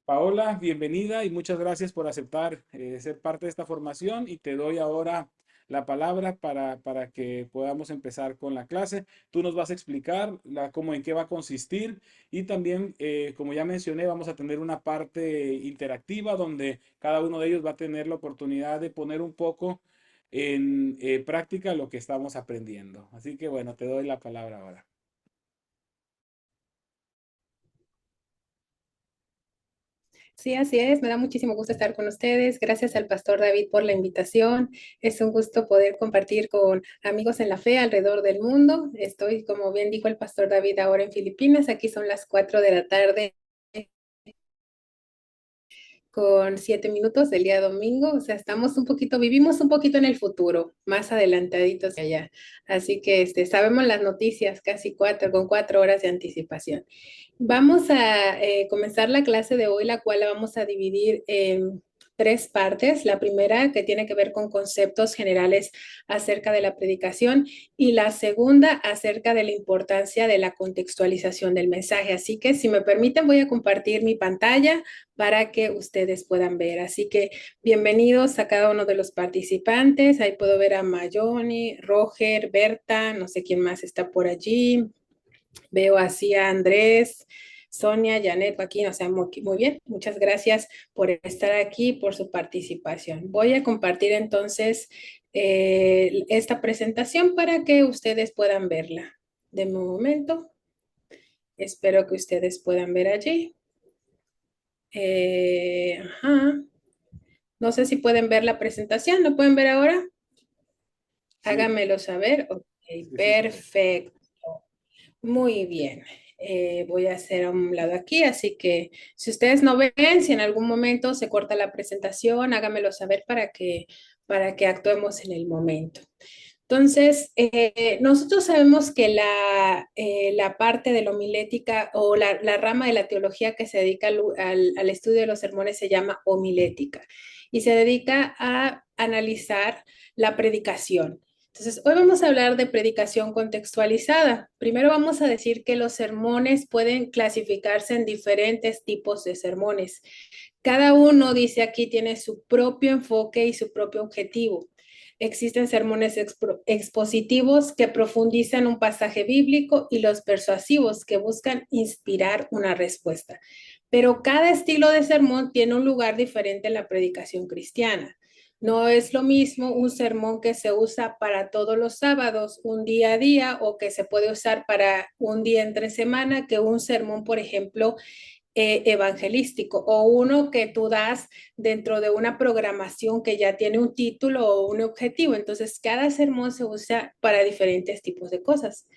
Paola, bienvenida y muchas gracias por aceptar ser parte de esta formación y te doy ahora la palabra para que podamos empezar con la clase. Tú nos vas a explicar cómo en qué va a consistir y también, como ya mencioné, vamos a tener una parte interactiva donde cada uno de ellos va a tener la oportunidad de poner un poco en práctica lo que estamos aprendiendo. Así que bueno, te doy la palabra ahora. Sí, así es. Me da muchísimo gusto estar con ustedes. Gracias al pastor David por la invitación. Es un gusto poder compartir con amigos en la fe alrededor del mundo. Estoy, como bien dijo el pastor David, ahora en Filipinas. Aquí son las 4 de la tarde con 7 minutos del día domingo. O sea, vivimos un poquito en el futuro, más adelantaditos que allá. Así que sabemos las noticias con 4 horas de anticipación. Vamos a comenzar la clase de hoy, la cual la vamos a dividir en tres partes. La primera, que tiene que ver con conceptos generales acerca de la predicación, y la segunda, acerca de la importancia de la contextualización del mensaje. Así que, si me permiten, voy a compartir mi pantalla para que ustedes puedan ver. Así que, bienvenidos a cada uno de los participantes. Ahí puedo ver a Mayoni, Roger, Berta, no sé quién más está por allí. Veo así a Andrés, Sonia, Janet, Joaquín, o sea, muy bien. Muchas gracias por estar aquí, por su participación. Voy a compartir entonces esta presentación para que ustedes puedan verla. De un momento, espero que ustedes puedan ver allí. Ajá. No sé si pueden ver la presentación, ¿lo pueden ver ahora? Sí, Háganmelo saber. Ok, sí, sí se ve. perfecto. Muy bien. Voy a hacer a un lado aquí, así que si ustedes no ven, si en algún momento se corta la presentación, háganmelo saber para que actuemos en el momento. Entonces, nosotros sabemos que la parte de la homilética o la rama de la teología que se dedica al estudio de los sermones se llama homilética y se dedica a analizar la predicación. Entonces, hoy vamos a hablar de predicación contextualizada. Primero vamos a decir que los sermones pueden clasificarse en diferentes tipos de sermones. Cada uno, dice aquí, tiene su propio enfoque y su propio objetivo. Existen sermones expositivos que profundizan un pasaje bíblico y los persuasivos que buscan inspirar una respuesta. Pero cada estilo de sermón tiene un lugar diferente en la predicación cristiana. No es lo mismo un sermón que se usa para todos los sábados, un día a día, o que se puede usar para un día entre semana, que un sermón, por ejemplo, evangelístico, o uno que tú das dentro de una programación que ya tiene un título o un objetivo. Entonces, cada sermón se usa para diferentes tipos de cosas.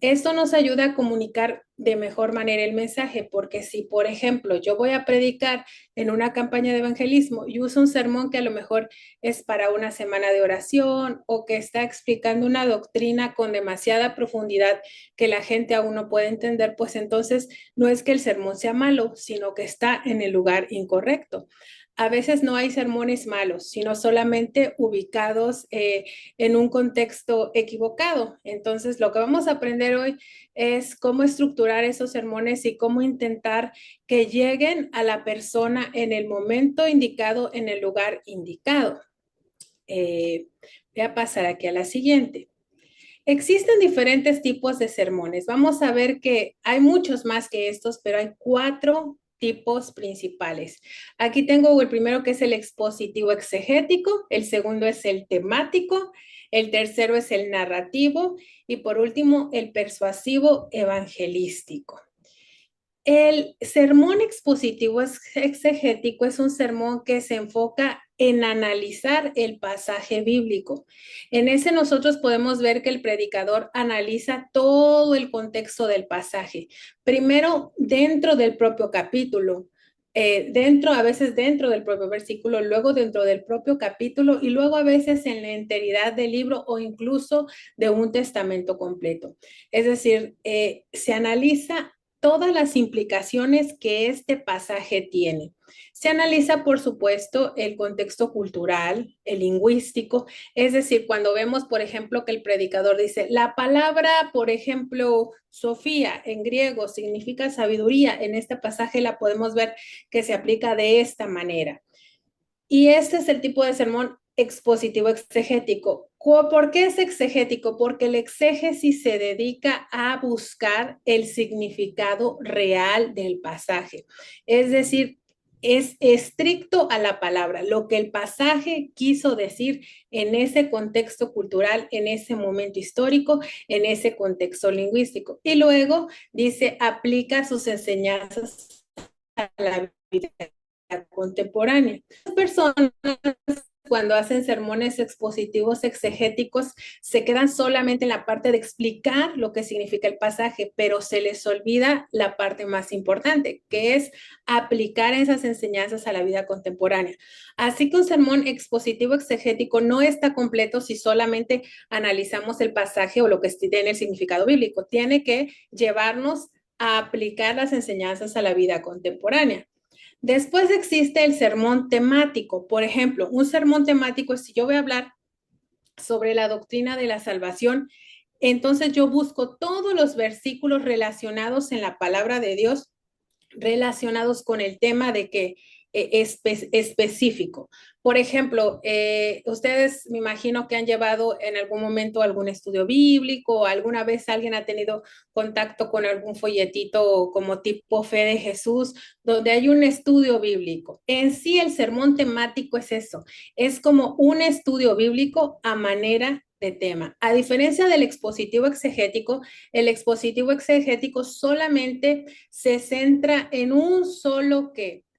Esto nos ayuda a comunicar de mejor manera el mensaje, porque si, por ejemplo, yo voy a predicar en una campaña de evangelismo y uso un sermón que a lo mejor es para una semana de oración o que está explicando una doctrina con demasiada profundidad que la gente aún no puede entender, pues entonces no es que el sermón sea malo, sino que está en el lugar incorrecto. A veces no hay sermones malos, sino solamente ubicados en un contexto equivocado. Entonces, lo que vamos a aprender hoy es cómo estructurar esos sermones y cómo intentar que lleguen a la persona en el momento indicado, en el lugar indicado. Eh, Voy a pasar aquí a la siguiente. Existen diferentes tipos de sermones. Vamos a ver que hay muchos más que estos, pero hay 4 tipos principales. Aquí tengo el primero, que es el expositivo exegético, el segundo es el temático, el tercero es el narrativo y por último el persuasivo evangelístico. El sermón expositivo exegético es un sermón que se enfoca en analizar el pasaje bíblico. En ese nosotros podemos ver que el predicador analiza todo el contexto del pasaje. Primero, dentro del propio capítulo, a veces dentro del propio versículo, luego dentro del propio capítulo y luego a veces en la enteridad del libro o incluso de un testamento completo. Es decir, se analiza todas las implicaciones que este pasaje tiene. Se analiza, por supuesto, el contexto cultural, el lingüístico, es decir, cuando vemos, por ejemplo, que el predicador dice, la palabra, por ejemplo, Sofía en griego significa sabiduría, en este pasaje la podemos ver que se aplica de esta manera. Y este es el tipo de sermón expositivo exegético. ¿Por qué es exegético? Porque el exégesis se dedica a buscar el significado real del pasaje. Es decir, es estricto a la palabra, lo que el pasaje quiso decir en ese contexto cultural, en ese momento histórico, en ese contexto lingüístico. Y luego dice, aplica sus enseñanzas a la vida contemporánea. Las personas cuando hacen sermones expositivos exegéticos se quedan solamente en la parte de explicar lo que significa el pasaje, pero se les olvida la parte más importante, que es aplicar esas enseñanzas a la vida contemporánea. Así que un sermón expositivo exegético no está completo si solamente analizamos el pasaje o lo que tiene el significado bíblico. Tiene que llevarnos a aplicar las enseñanzas a la vida contemporánea. Después existe el sermón temático. Por ejemplo, un sermón temático es si yo voy a hablar sobre la doctrina de la salvación, entonces yo busco todos los versículos relacionados en la palabra de Dios, relacionados con el tema de que específico. Por ejemplo, ustedes me imagino que han llevado en algún momento algún estudio bíblico, alguna vez alguien ha tenido contacto con algún folletito como tipo Fe de Jesús, donde hay un estudio bíblico. En sí, el sermón temático es eso, es como un estudio bíblico a manera de tema. A diferencia del expositivo exegético, el expositivo exegético solamente se centra en un solo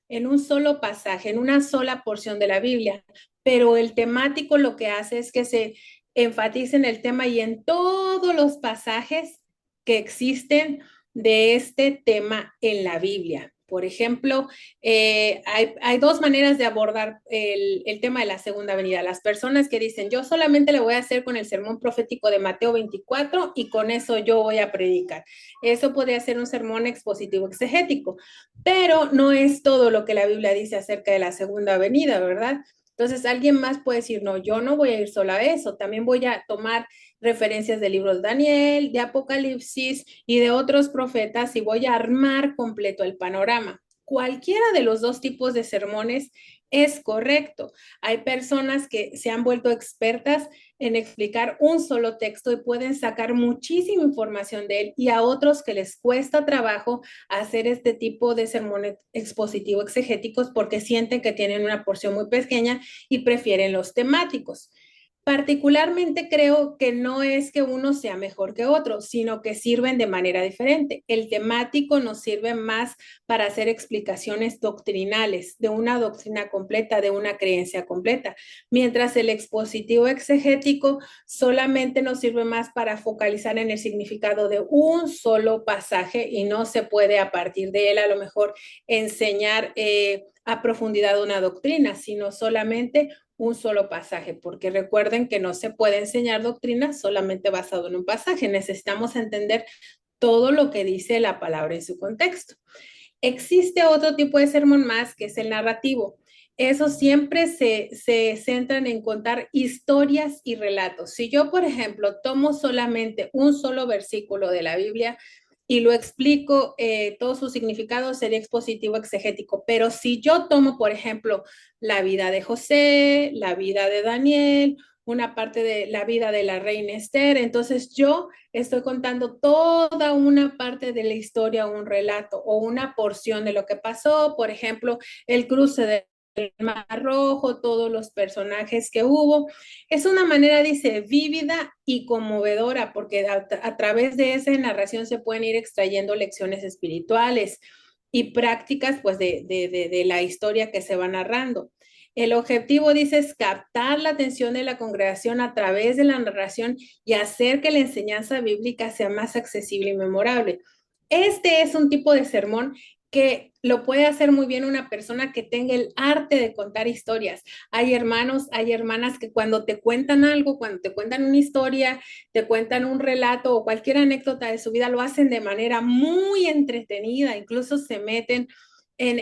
en un solo pasaje, en una sola porción de la Biblia, pero el temático lo que hace es que se enfatice en el tema y en todos los pasajes que existen de este tema en la Biblia. Por ejemplo, hay dos maneras de abordar el tema de la segunda venida. Las personas que dicen, yo solamente lo voy a hacer con el sermón profético de Mateo 24 y con eso yo voy a predicar. Eso podría ser un sermón expositivo exegético, pero no es todo lo que la Biblia dice acerca de la segunda venida, ¿verdad? Entonces, alguien más puede decir, no, yo no voy a ir sola a eso, también voy a tomar referencias del libro de Daniel, de Apocalipsis y de otros profetas y voy a armar completo el panorama. Cualquiera de los dos tipos de sermones es correcto. Hay personas que se han vuelto expertas en explicar un solo texto y pueden sacar muchísima información de él y a otros que les cuesta trabajo hacer este tipo de sermones expositivos exegéticos porque sienten que tienen una porción muy pequeña y prefieren los temáticos. Particularmente creo que no es que uno sea mejor que otro, sino que sirven de manera diferente. El temático nos sirve más para hacer explicaciones doctrinales de una doctrina completa, de una creencia completa, mientras el expositivo exegético solamente nos sirve más para focalizar en el significado de un solo pasaje y no se puede a partir de él a lo mejor enseñar a profundidad una doctrina, sino solamente un solo pasaje, porque recuerden que no se puede enseñar doctrina solamente basado en un pasaje, necesitamos entender todo lo que dice la palabra en su contexto. Existe otro tipo de sermón más que es el narrativo. Eso siempre se centran en contar historias y relatos. Si yo, por ejemplo, tomo solamente un solo versículo de la Biblia, y lo explico, todo su significado sería expositivo exegético. Pero si yo tomo, por ejemplo, la vida de José, la vida de Daniel, una parte de la vida de la reina Esther, entonces yo estoy contando toda una parte de la historia, un relato o una porción de lo que pasó, por ejemplo, el cruce de el Mar Rojo, todos los personajes que hubo. Es una manera, dice, vívida y conmovedora, porque a través de esa narración se pueden ir extrayendo lecciones espirituales y prácticas, pues, de la historia que se va narrando. El objetivo, dice, es captar la atención de la congregación a través de la narración y hacer que la enseñanza bíblica sea más accesible y memorable. Este es un tipo de sermón que lo puede hacer muy bien una persona que tenga el arte de contar historias. Hay hermanos, hay hermanas que cuando te cuentan algo, cuando te cuentan una historia, te cuentan un relato o cualquier anécdota de su vida, lo hacen de manera muy entretenida, incluso se meten en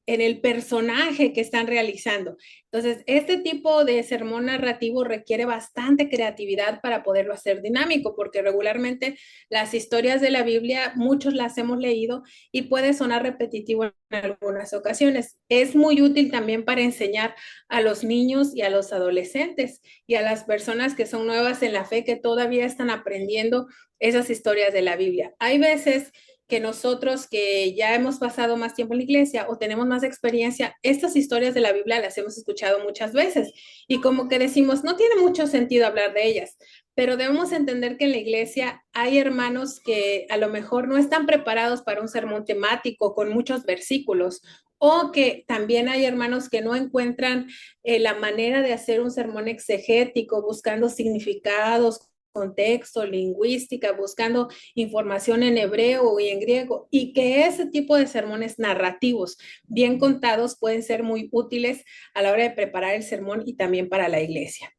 el personaje que están realizando. Entonces, este tipo de sermón narrativo requiere bastante creatividad para poderlo hacer dinámico, porque regularmente las historias de la Biblia, muchos las hemos leído y puede sonar repetitivo en algunas ocasiones. Es muy útil también para enseñar a los niños y a los adolescentes y a las personas que son nuevas en la fe, que todavía están aprendiendo esas historias de la Biblia. Hay veces que nosotros que ya hemos pasado más tiempo en la iglesia o tenemos más experiencia, estas historias de la Biblia las hemos escuchado muchas veces y como que decimos, no tiene mucho sentido hablar de ellas, pero debemos entender que en la iglesia hay hermanos que a lo mejor no están preparados para un sermón temático con muchos versículos, o que también hay hermanos que no encuentran la manera de hacer un sermón exegético, buscando significados, contexto, lingüística, buscando información en hebreo y en griego, y que ese tipo de sermones narrativos bien contados pueden ser muy útiles a la hora de preparar el sermón y también para la iglesia.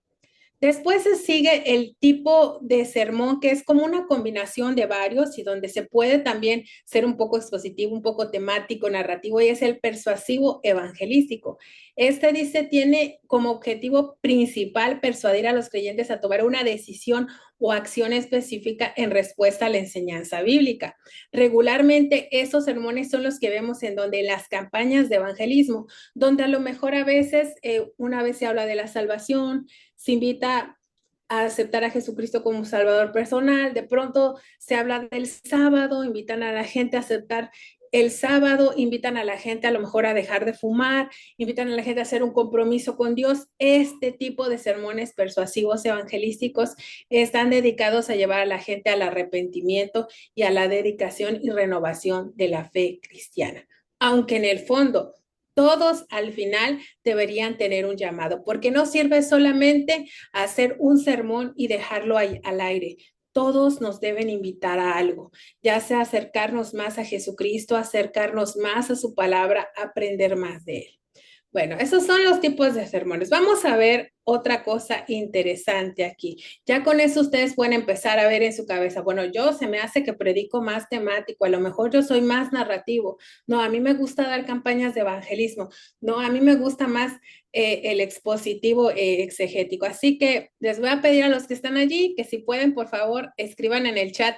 Después se sigue el tipo de sermón que es como una combinación de varios y donde se puede también ser un poco expositivo, un poco temático, narrativo, y es el persuasivo evangelístico. Este dice tiene como objetivo principal persuadir a los creyentes a tomar una decisión o acción específica en respuesta a la enseñanza bíblica. Regularmente esos sermones son los que vemos en donde las campañas de evangelismo, donde a lo mejor a veces una vez se habla de la salvación, se invita a aceptar a Jesucristo como Salvador personal, de pronto se habla del sábado, invitan a la gente a aceptar el sábado, invitan a la gente a lo mejor a dejar de fumar, invitan a la gente a hacer un compromiso con Dios. Este tipo de sermones persuasivos evangelísticos están dedicados a llevar a la gente al arrepentimiento y a la dedicación y renovación de la fe cristiana. Aunque en el fondo todos al final deberían tener un llamado, porque no sirve solamente hacer un sermón y dejarlo ahí, al aire. Todos nos deben invitar a algo, ya sea acercarnos más a Jesucristo, acercarnos más a su palabra, aprender más de él. Bueno, esos son los tipos de sermones. Vamos a ver otra cosa interesante aquí. Ya con eso ustedes pueden empezar a ver en su cabeza, bueno, yo se me hace que predico más temático, a lo mejor yo soy más narrativo. No, a mí me gusta dar campañas de evangelismo. No, a mí me gusta más el expositivo exegético. Así que les voy a pedir a los que están allí que si pueden, por favor, escriban en el chat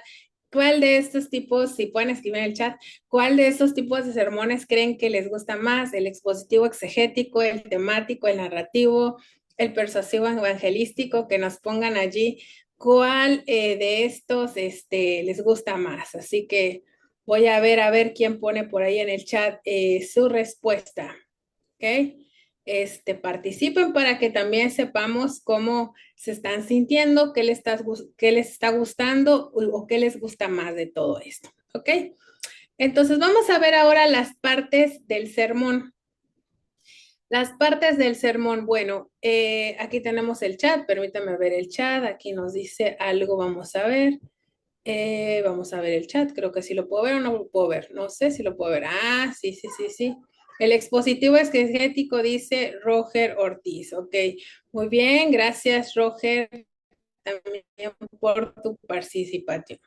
cuál de estos tipos, si pueden escribir en el chat, ¿cuál de estos tipos de sermones creen que les gusta más? ¿El expositivo exegético, el temático, el narrativo, el persuasivo evangelístico? Que nos pongan allí cuál de estos les gusta más. Así que voy a ver quién pone por ahí en el chat su respuesta. ¿Ok? Participen para que también sepamos cómo se están sintiendo, qué les está gustando o qué les gusta más de todo esto. ¿Ok? Entonces vamos a ver ahora las partes del sermón. Las partes del sermón, bueno, aquí tenemos el chat, permítame ver el chat, aquí nos dice algo, vamos a ver. Vamos a ver el chat, creo que sí lo puedo ver o no lo puedo ver, no sé si lo puedo ver. Ah, sí, sí, sí, sí. El expositivo exegético dice Roger Ortiz, ok. Muy bien, gracias Roger también por tu participación.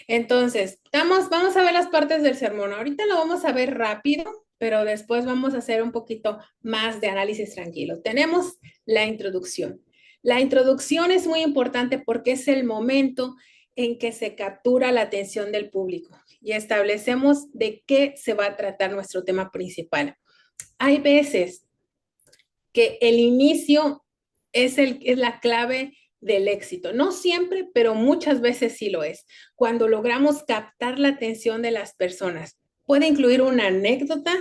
Entonces, vamos a ver las partes del sermón. Ahorita lo vamos a ver rápido, pero después vamos a hacer un poquito más de análisis tranquilo. Tenemos la introducción. La introducción es muy importante porque es el momento en que se captura la atención del público y establecemos de qué se va a tratar nuestro tema principal. Hay veces que el inicio es la clave del éxito. No siempre, pero muchas veces sí lo es. Cuando logramos captar la atención de las personas, puede incluir una anécdota,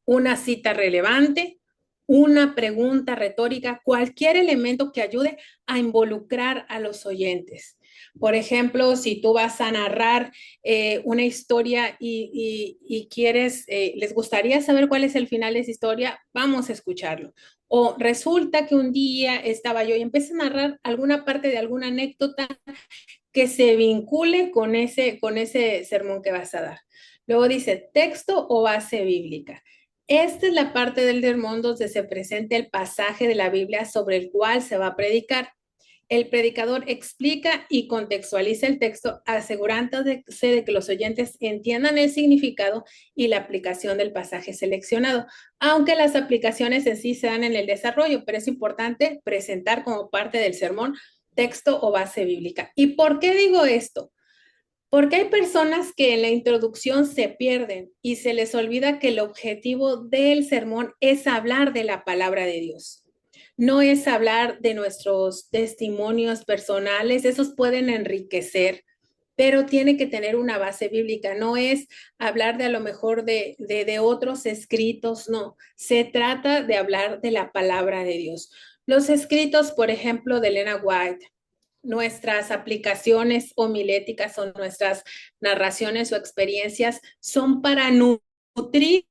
una cita relevante, una pregunta retórica, cualquier elemento que ayude a involucrar a los oyentes. Por ejemplo, si tú vas a narrar una historia y quieres, les gustaría saber cuál es el final de esa historia, vamos a escucharlo. O resulta que un día estaba yo y empecé a narrar alguna parte de alguna anécdota que se vincule con ese sermón que vas a dar. Luego dice texto o base bíblica. Esta es la parte del sermón donde se presenta el pasaje de la Biblia sobre el cual se va a predicar. El predicador explica y contextualiza el texto, asegurándose de que los oyentes entiendan el significado y la aplicación del pasaje seleccionado, aunque las aplicaciones en sí se dan en el desarrollo, pero es importante presentar como parte del sermón texto o base bíblica. ¿Y por qué digo esto? Porque hay personas que en la introducción se pierden y se les olvida que el objetivo del sermón es hablar de la palabra de Dios. No es hablar de nuestros testimonios personales, esos pueden enriquecer, pero tiene que tener una base bíblica. No es hablar de a lo mejor de otros escritos, no. Se trata de hablar de la palabra de Dios. Los escritos, por ejemplo, de Elena White, nuestras aplicaciones homiléticas o nuestras narraciones o experiencias son para nutrir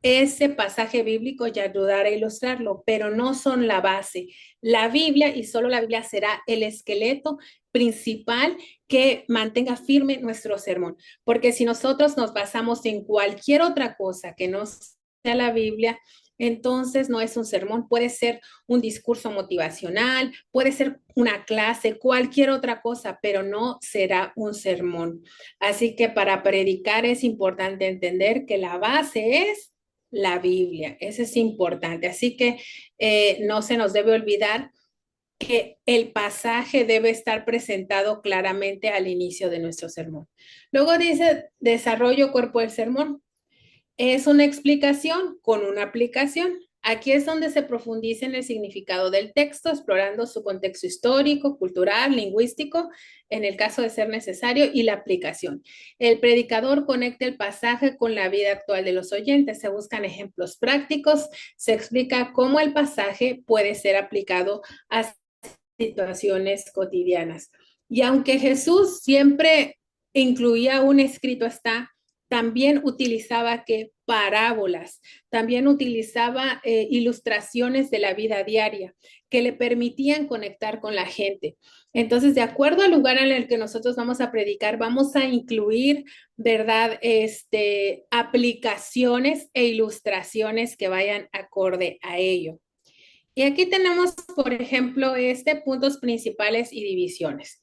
ese pasaje bíblico y ayudar a ilustrarlo, pero no son la base. La Biblia y solo la Biblia será el esqueleto principal que mantenga firme nuestro sermón, porque si nosotros nos basamos en cualquier otra cosa que no sea la Biblia, entonces no es un sermón, puede ser un discurso motivacional, puede ser una clase, cualquier otra cosa, pero no será un sermón. Así que para predicar es importante entender que la base es la Biblia, eso es importante. Así que no se nos debe olvidar que el pasaje debe estar presentado claramente al inicio de nuestro sermón. Luego dice desarrollo cuerpo del sermón. Es una explicación con una aplicación. Aquí es donde se profundiza en el significado del texto, explorando su contexto histórico, cultural, lingüístico, en el caso de ser necesario, y la aplicación. El predicador conecta el pasaje con la vida actual de los oyentes. Se buscan ejemplos prácticos, se explica cómo el pasaje puede ser aplicado a situaciones cotidianas. Y aunque Jesús siempre incluía un escrito está, también utilizaba que parábolas, también utilizaba ilustraciones de la vida diaria que le permitían conectar con la gente. Entonces, de acuerdo al lugar en el que nosotros vamos a predicar, vamos a incluir, ¿verdad? Aplicaciones e ilustraciones que vayan acorde a ello. Y aquí tenemos, por ejemplo, puntos principales y divisiones.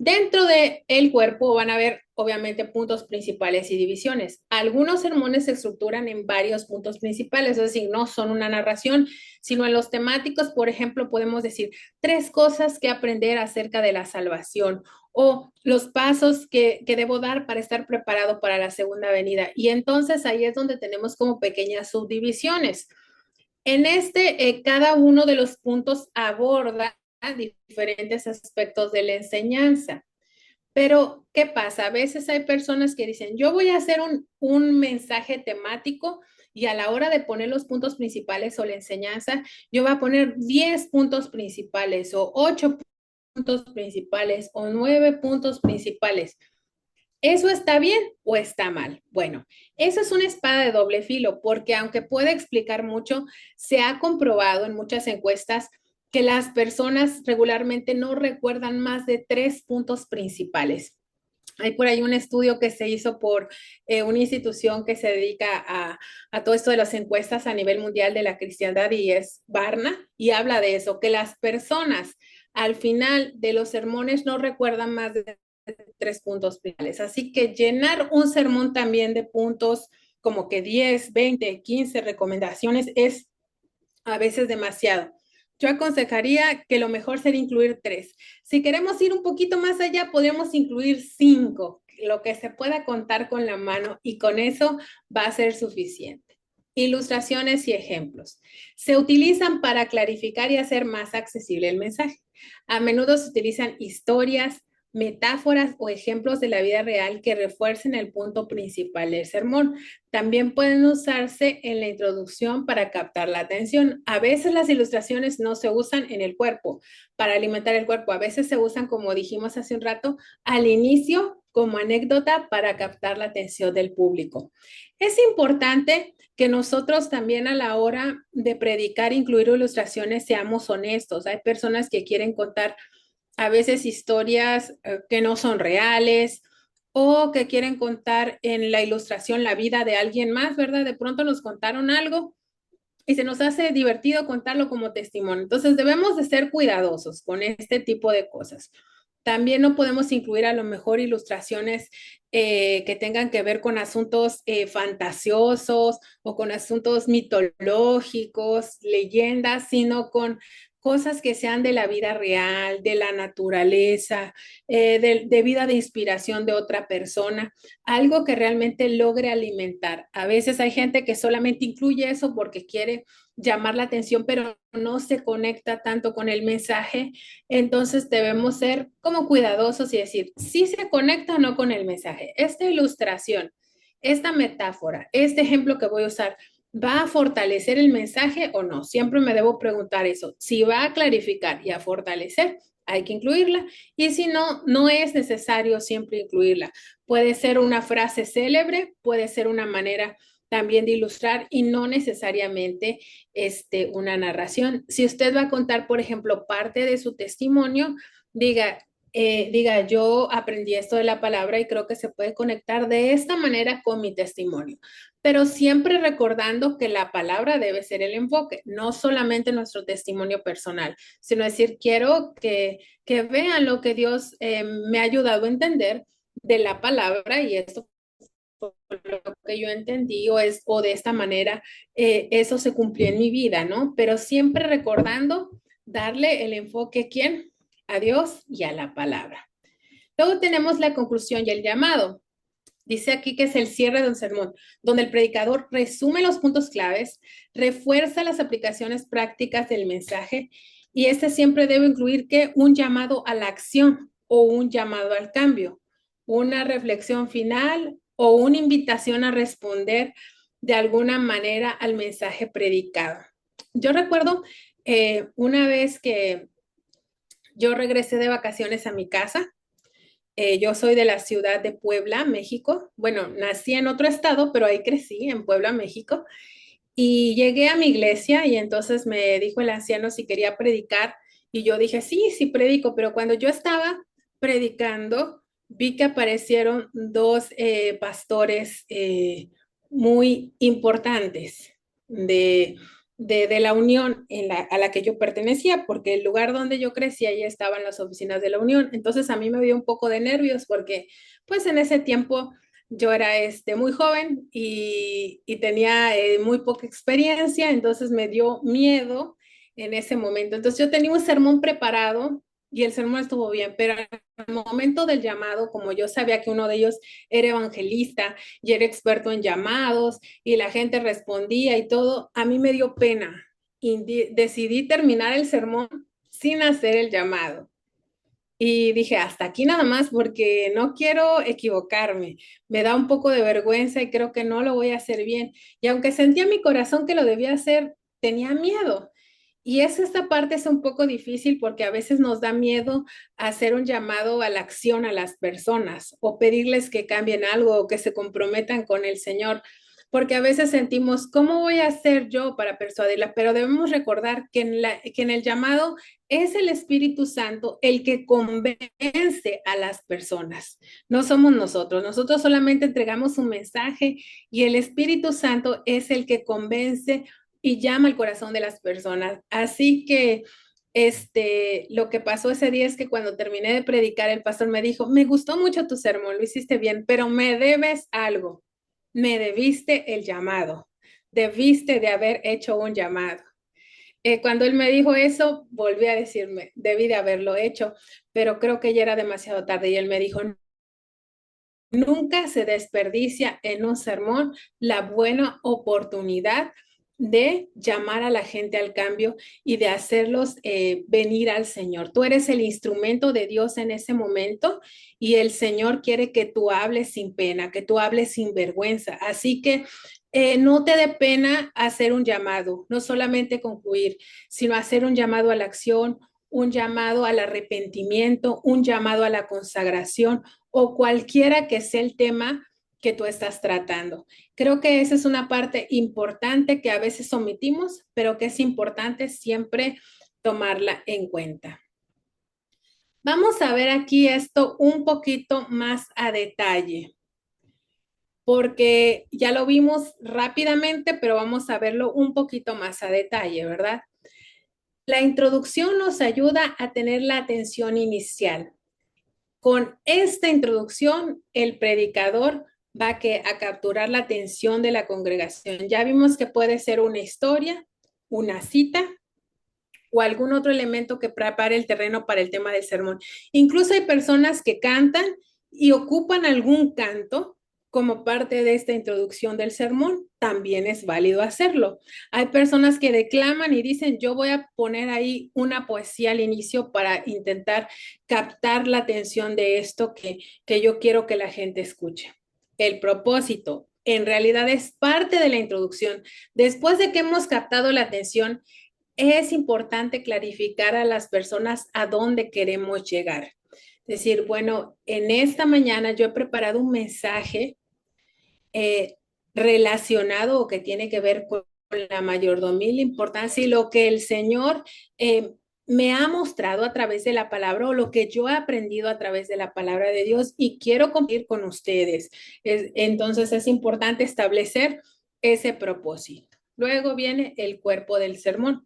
Dentro del cuerpo van a haber, obviamente, puntos principales y divisiones. Algunos sermones se estructuran en varios puntos principales, es decir, no son una narración, sino en los temáticos, por ejemplo, podemos decir 3 cosas que aprender acerca de la salvación o los pasos que debo dar para estar preparado para la segunda venida. Y entonces ahí es donde tenemos como pequeñas subdivisiones. En cada uno de los puntos aborda diferentes aspectos de la enseñanza. Pero, ¿qué pasa? A veces hay personas que dicen, yo voy a hacer un mensaje temático y a la hora de poner los puntos principales o la enseñanza, yo voy a poner 10 puntos principales o 8 puntos principales o 9 puntos principales. ¿Eso está bien o está mal? Bueno, eso es una espada de doble filo, porque aunque puede explicar mucho, se ha comprobado en muchas encuestas que las personas regularmente no recuerdan más de 3 puntos principales. Hay por ahí un estudio que se hizo por una institución que se dedica a todo esto de las encuestas a nivel mundial de la cristiandad y es Barna, y habla de eso, que las personas al final de los sermones no recuerdan más de 3 puntos principales. Así que llenar un sermón también de puntos como que 10, 20, 15 recomendaciones es a veces demasiado. Yo aconsejaría que lo mejor sería incluir 3. Si queremos ir un poquito más allá, podríamos incluir 5, lo que se pueda contar con la mano y con eso va a ser suficiente. Ilustraciones y ejemplos. Se utilizan para clarificar y hacer más accesible el mensaje. A menudo se utilizan historias, metáforas o ejemplos de la vida real que refuercen el punto principal del sermón. También pueden usarse en la introducción para captar la atención. A veces las ilustraciones no se usan en el cuerpo para alimentar el cuerpo. A veces se usan, como dijimos hace un rato, al inicio como anécdota para captar la atención del público. Es importante que nosotros también a la hora de predicar, incluir ilustraciones, seamos honestos. Hay personas que quieren contar a veces historias que no son reales o que quieren contar en la ilustración la vida de alguien más, ¿verdad? De pronto nos contaron algo y se nos hace divertido contarlo como testimonio. Entonces debemos de ser cuidadosos con este tipo de cosas. También no podemos incluir a lo mejor ilustraciones que tengan que ver con asuntos fantasiosos o con asuntos mitológicos, leyendas, sino con cosas que sean de la vida real, de la naturaleza, de vida de inspiración de otra persona, algo que realmente logre alimentar. A veces hay gente que solamente incluye eso porque quiere llamar la atención, pero no se conecta tanto con el mensaje. Entonces debemos ser como cuidadosos y decir si se conecta o no con el mensaje. Esta ilustración, esta metáfora, este ejemplo que voy a usar, ¿va a fortalecer el mensaje o no? Siempre me debo preguntar eso. Si va a clarificar y a fortalecer, hay que incluirla. Y si no, no es necesario siempre incluirla. Puede ser una frase célebre, puede ser una manera también de ilustrar y no necesariamente una narración. Si usted va a contar, por ejemplo, parte de su testimonio, diga, diga, yo aprendí esto de la palabra y creo que se puede conectar de esta manera con mi testimonio, pero siempre recordando que la palabra debe ser el enfoque, no solamente nuestro testimonio personal, sino decir, quiero que vean lo que Dios me ha ayudado a entender de la palabra y esto lo que yo entendí o de esta manera eso se cumplió en mi vida, ¿no? Pero siempre recordando darle el enfoque a quién, a Dios y a la palabra. Luego tenemos la conclusión y el llamado. Dice aquí que es el cierre de un sermón, donde el predicador resume los puntos claves, refuerza las aplicaciones prácticas del mensaje y este siempre debe incluir que un llamado a la acción o un llamado al cambio, una reflexión final o una invitación a responder de alguna manera al mensaje predicado. Yo recuerdo una vez que yo regresé de vacaciones a mi casa. Yo soy de la ciudad de Puebla, México. Bueno, nací en otro estado, pero ahí crecí, en Puebla, México. Y llegué a mi iglesia y entonces me dijo el anciano si quería predicar. Y yo dije, sí, sí predico, pero cuando yo estaba predicando, vi que aparecieron dos pastores muy importantes de, de la Unión a la que yo pertenecía, porque el lugar donde yo crecí, ahí estaban las oficinas de la Unión. Entonces a mí me dio un poco de nervios porque pues en ese tiempo yo era muy joven y tenía muy poca experiencia, entonces me dio miedo en ese momento. Entonces yo tenía un sermón preparado y el sermón estuvo bien, pero al momento del llamado, como yo sabía que uno de ellos era evangelista y era experto en llamados y la gente respondía y todo, a mí me dio pena y decidí terminar el sermón sin hacer el llamado. Y dije, hasta aquí nada más porque no quiero equivocarme. Me da un poco de vergüenza y creo que no lo voy a hacer bien. Y aunque sentía en mi corazón que lo debía hacer, tenía miedo. Y esta parte es un poco difícil porque a veces nos da miedo hacer un llamado a la acción a las personas o pedirles que cambien algo o que se comprometan con el Señor, porque a veces sentimos, ¿cómo voy a hacer yo para persuadirla? Pero debemos recordar que en el llamado es el Espíritu Santo el que convence a las personas. No somos nosotros, nosotros solamente entregamos un mensaje y el Espíritu Santo es el que convence y llama al corazón de las personas. Así que lo que pasó ese día es que cuando terminé de predicar, el pastor me dijo, me gustó mucho tu sermón, lo hiciste bien, pero me debes algo, me debiste el llamado, debiste de haber hecho un llamado. Cuando él me dijo eso, volví a decirme, debí de haberlo hecho, pero creo que ya era demasiado tarde y él me dijo, nunca se desperdicia en un sermón la buena oportunidad de llamar a la gente al cambio y de hacerlos venir al Señor. Tú eres el instrumento de Dios en ese momento y el Señor quiere que tú hables sin pena, que tú hables sin vergüenza. Así que no te dé pena hacer un llamado, no solamente concluir, sino hacer un llamado a la acción, un llamado al arrepentimiento, un llamado a la consagración o cualquiera que sea el tema que tú estás tratando. Creo que esa es una parte importante que a veces omitimos, pero que es importante siempre tomarla en cuenta. Vamos a ver aquí esto un poquito más a detalle, porque ya lo vimos rápidamente, pero vamos a verlo un poquito más a detalle, ¿verdad? La introducción nos ayuda a tener la atención inicial. Con esta introducción, el predicador va a capturar la atención de la congregación. Ya vimos que puede ser una historia, una cita o algún otro elemento que prepare el terreno para el tema del sermón. Incluso hay personas que cantan y ocupan algún canto como parte de esta introducción del sermón, también es válido hacerlo. Hay personas que declaman y dicen, yo voy a poner ahí una poesía al inicio para intentar captar la atención de esto que yo quiero que la gente escuche. El propósito en realidad es parte de la introducción. Después de que hemos captado la atención, es importante clarificar a las personas a dónde queremos llegar. Decir, bueno, en esta mañana yo he preparado un mensaje eh, relacionado o que tiene que ver con la mayordomía, la importancia y lo que el Señor me ha mostrado a través de la palabra o lo que yo he aprendido a través de la palabra de Dios y quiero compartir con ustedes. Entonces es importante establecer ese propósito. Luego viene el cuerpo del sermón,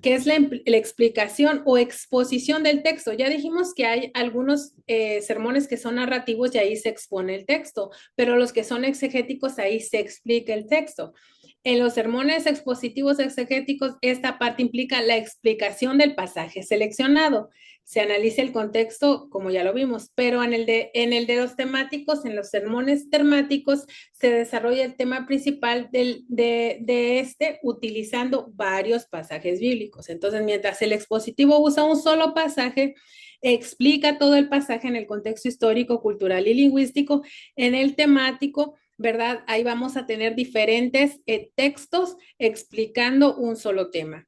que es la explicación o exposición del texto. Ya dijimos que hay algunos sermones que son narrativos y ahí se expone el texto, pero los que son exegéticos, ahí se explica el texto. En los sermones expositivos exegéticos, esta parte implica la explicación del pasaje seleccionado. Se analiza el contexto, como ya lo vimos, pero en el de los temáticos, en los sermones temáticos, se desarrolla el tema principal de este utilizando varios pasajes bíblicos. Entonces, mientras el expositivo usa un solo pasaje, explica todo el pasaje en el contexto histórico, cultural y lingüístico, en el temático, ¿verdad? Ahí vamos a tener diferentes textos explicando un solo tema.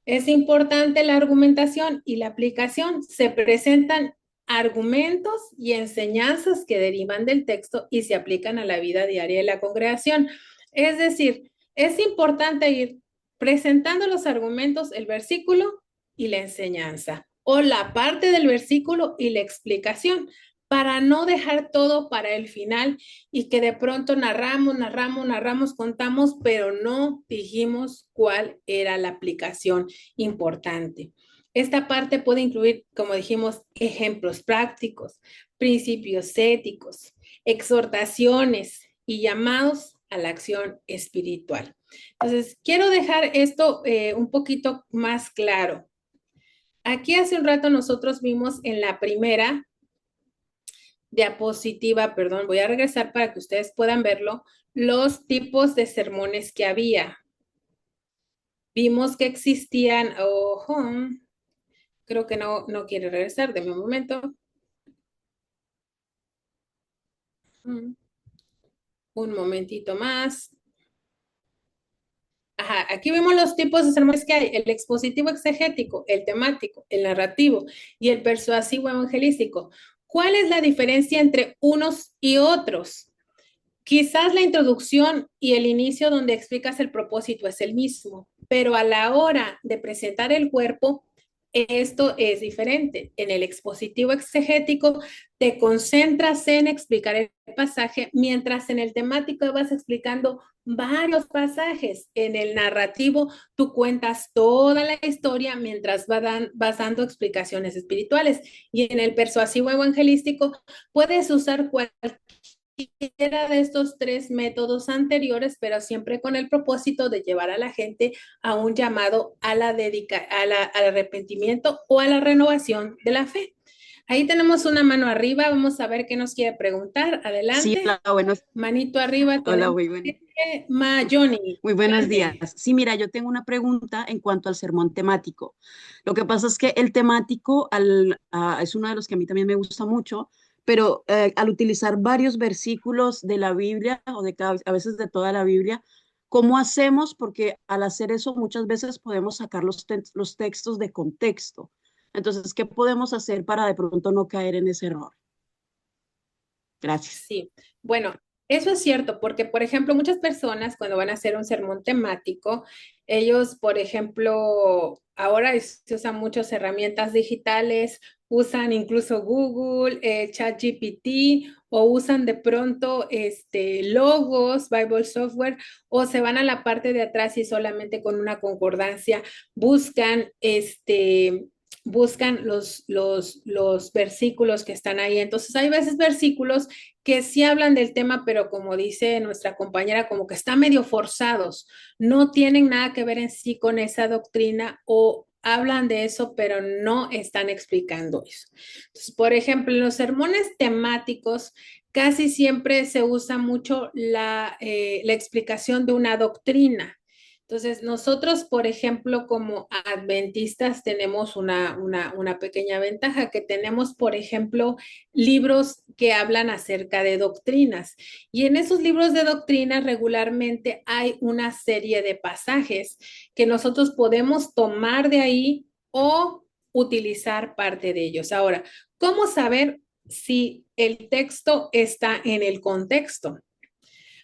Es importante la argumentación y la aplicación. Se presentan argumentos y enseñanzas que derivan del texto y se aplican a la vida diaria de la congregación. Es decir, es importante ir presentando los argumentos, el versículo y la enseñanza, o la parte del versículo y la explicación, para no dejar todo para el final y que de pronto narramos, contamos, pero no dijimos cuál era la aplicación importante. Esta parte puede incluir, como dijimos, ejemplos prácticos, principios éticos, exhortaciones y llamados a la acción espiritual. Entonces, quiero dejar esto un poquito más claro. Aquí hace un rato nosotros vimos en la primera diapositiva, perdón, voy a regresar para que ustedes puedan verlo, los tipos de sermones que había. Vimos que existían, creo que no quiere regresar, deme un momento. Un momentito más. Ajá, aquí vemos los tipos de sermones que hay: el expositivo exegético, el temático, el narrativo y el persuasivo evangelístico. ¿Cuál es la diferencia entre unos y otros? Quizás la introducción y el inicio donde explicas el propósito es el mismo, pero a la hora de presentar el cuerpo, esto es diferente. En el expositivo exegético te concentras en explicar el pasaje, mientras en el temático vas explicando varios pasajes. En el narrativo tú cuentas toda la historia mientras vas dando explicaciones espirituales. Y en el persuasivo evangelístico puedes usar cualquier de estos tres métodos anteriores, pero siempre con el propósito de llevar a la gente a un llamado a al arrepentimiento o a la renovación de la fe. Ahí tenemos una mano arriba, vamos a ver qué nos quiere preguntar. Sí, Adelante. hola, Manito arriba hola, tenemos Johnny. muy buenos días. Adelante. Sí, mira, yo tengo una pregunta en cuanto al sermón temático. Lo que pasa es que el temático es uno de los que a mí también me gusta mucho, pero al utilizar varios versículos de la Biblia o a veces de toda la Biblia, ¿cómo hacemos? Porque al hacer eso muchas veces podemos sacar los textos de contexto. Entonces, ¿qué podemos hacer para de pronto no caer en ese error? Gracias. Sí, bueno, eso es cierto, porque por ejemplo, muchas personas cuando van a hacer un sermón temático, ellos, por ejemplo, ahora se usan muchas herramientas digitales, usan incluso Google, ChatGPT, o usan de pronto logos, Bible Software, o se van a la parte de atrás y solamente con una concordancia buscan buscan los versículos que están ahí. Entonces, hay veces versículos que sí hablan del tema, pero como dice nuestra compañera, como que están medio forzados, no tienen nada que ver en sí con esa doctrina o hablan de eso, pero no están explicando eso. Entonces, por ejemplo, en los sermones temáticos, casi siempre se usa mucho la explicación de una doctrina. Entonces, nosotros, por ejemplo, como adventistas, tenemos una pequeña ventaja, que tenemos, por ejemplo, libros que hablan acerca de doctrinas. Y en esos libros de doctrinas regularmente hay una serie de pasajes que nosotros podemos tomar de ahí o utilizar parte de ellos. Ahora, ¿cómo saber si el texto está en el contexto?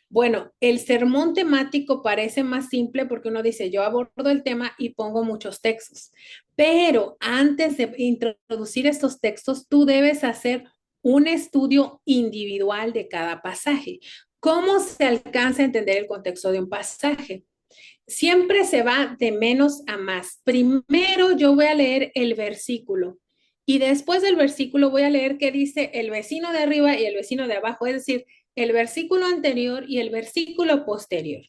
Bueno, el sermón temático parece más simple porque uno dice, yo abordo el tema y pongo muchos textos, pero antes de introducir estos textos, tú debes hacer un estudio individual de cada pasaje. ¿Cómo se alcanza a entender el contexto de un pasaje? Siempre se va de menos a más. Primero yo voy a leer el versículo y después del versículo voy a leer qué dice el vecino de arriba y el vecino de abajo, es decir, el versículo anterior y el versículo posterior.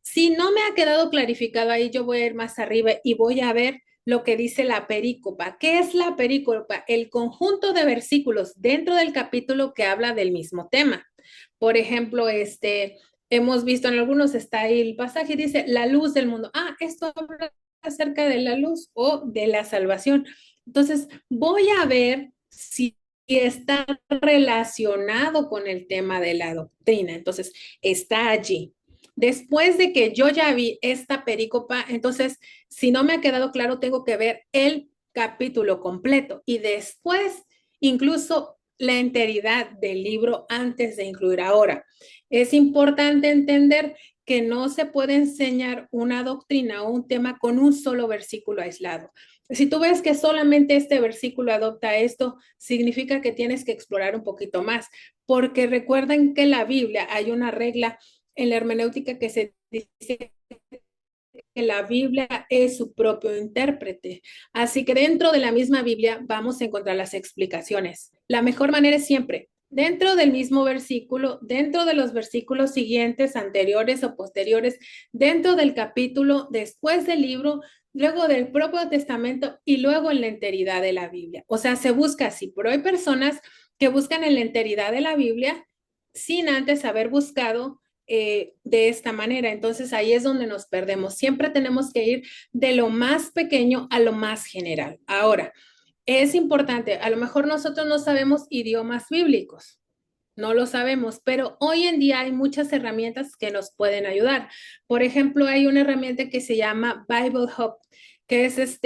Si no me ha quedado clarificado ahí, yo voy a ir más arriba y voy a ver lo que dice la perícopa. ¿Qué es la perícopa? El conjunto de versículos dentro del capítulo que habla del mismo tema. Por ejemplo, hemos visto en algunos, está ahí el pasaje y dice la luz del mundo. Ah, esto habla acerca de la luz o de la salvación. Entonces, voy a ver si está relacionado con el tema de la doctrina. Entonces, está allí. Después de que yo ya vi esta perícopa, entonces, si no me ha quedado claro, tengo que ver el capítulo completo y después incluso la enteridad del libro antes de incluir ahora. Es importante entender que no se puede enseñar una doctrina o un tema con un solo versículo aislado. Si tú ves que solamente este versículo adopta esto, significa que tienes que explorar un poquito más, porque recuerden que en la Biblia hay una regla en la hermenéutica que se dice que la Biblia es su propio intérprete. Así que dentro de la misma Biblia vamos a encontrar las explicaciones. La mejor manera es siempre dentro del mismo versículo, dentro de los versículos siguientes, anteriores o posteriores, dentro del capítulo, después del libro, luego del propio testamento y luego en la enteridad de la Biblia. O sea, se busca así, pero hay personas que buscan en la enteridad de la Biblia sin antes haber buscado de esta manera. Entonces ahí es donde nos perdemos. Siempre tenemos que ir de lo más pequeño a lo más general. Ahora, es importante, a lo mejor nosotros no sabemos idiomas bíblicos, no lo sabemos, pero hoy en día hay muchas herramientas que nos pueden ayudar. Por ejemplo, hay una herramienta que se llama Bible Hub, que es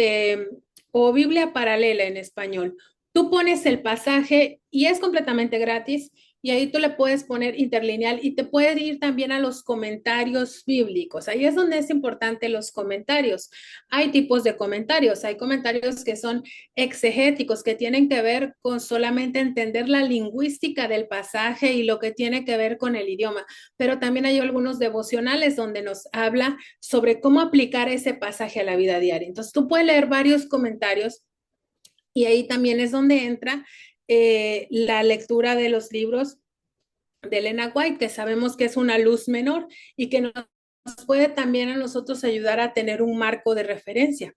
o Biblia paralela en español. Tú pones el pasaje y es completamente gratis y ahí tú le puedes poner interlineal y te puedes ir también a los comentarios bíblicos. Ahí es donde es importante los comentarios. Hay tipos de comentarios. Hay comentarios que son exegéticos, que tienen que ver con solamente entender la lingüística del pasaje y lo que tiene que ver con el idioma. Pero también hay algunos devocionales donde nos habla sobre cómo aplicar ese pasaje a la vida diaria. Entonces tú puedes leer varios comentarios y ahí también es donde entra la lectura de los libros de Elena White, que sabemos que es una luz menor y que nos puede también a nosotros ayudar a tener un marco de referencia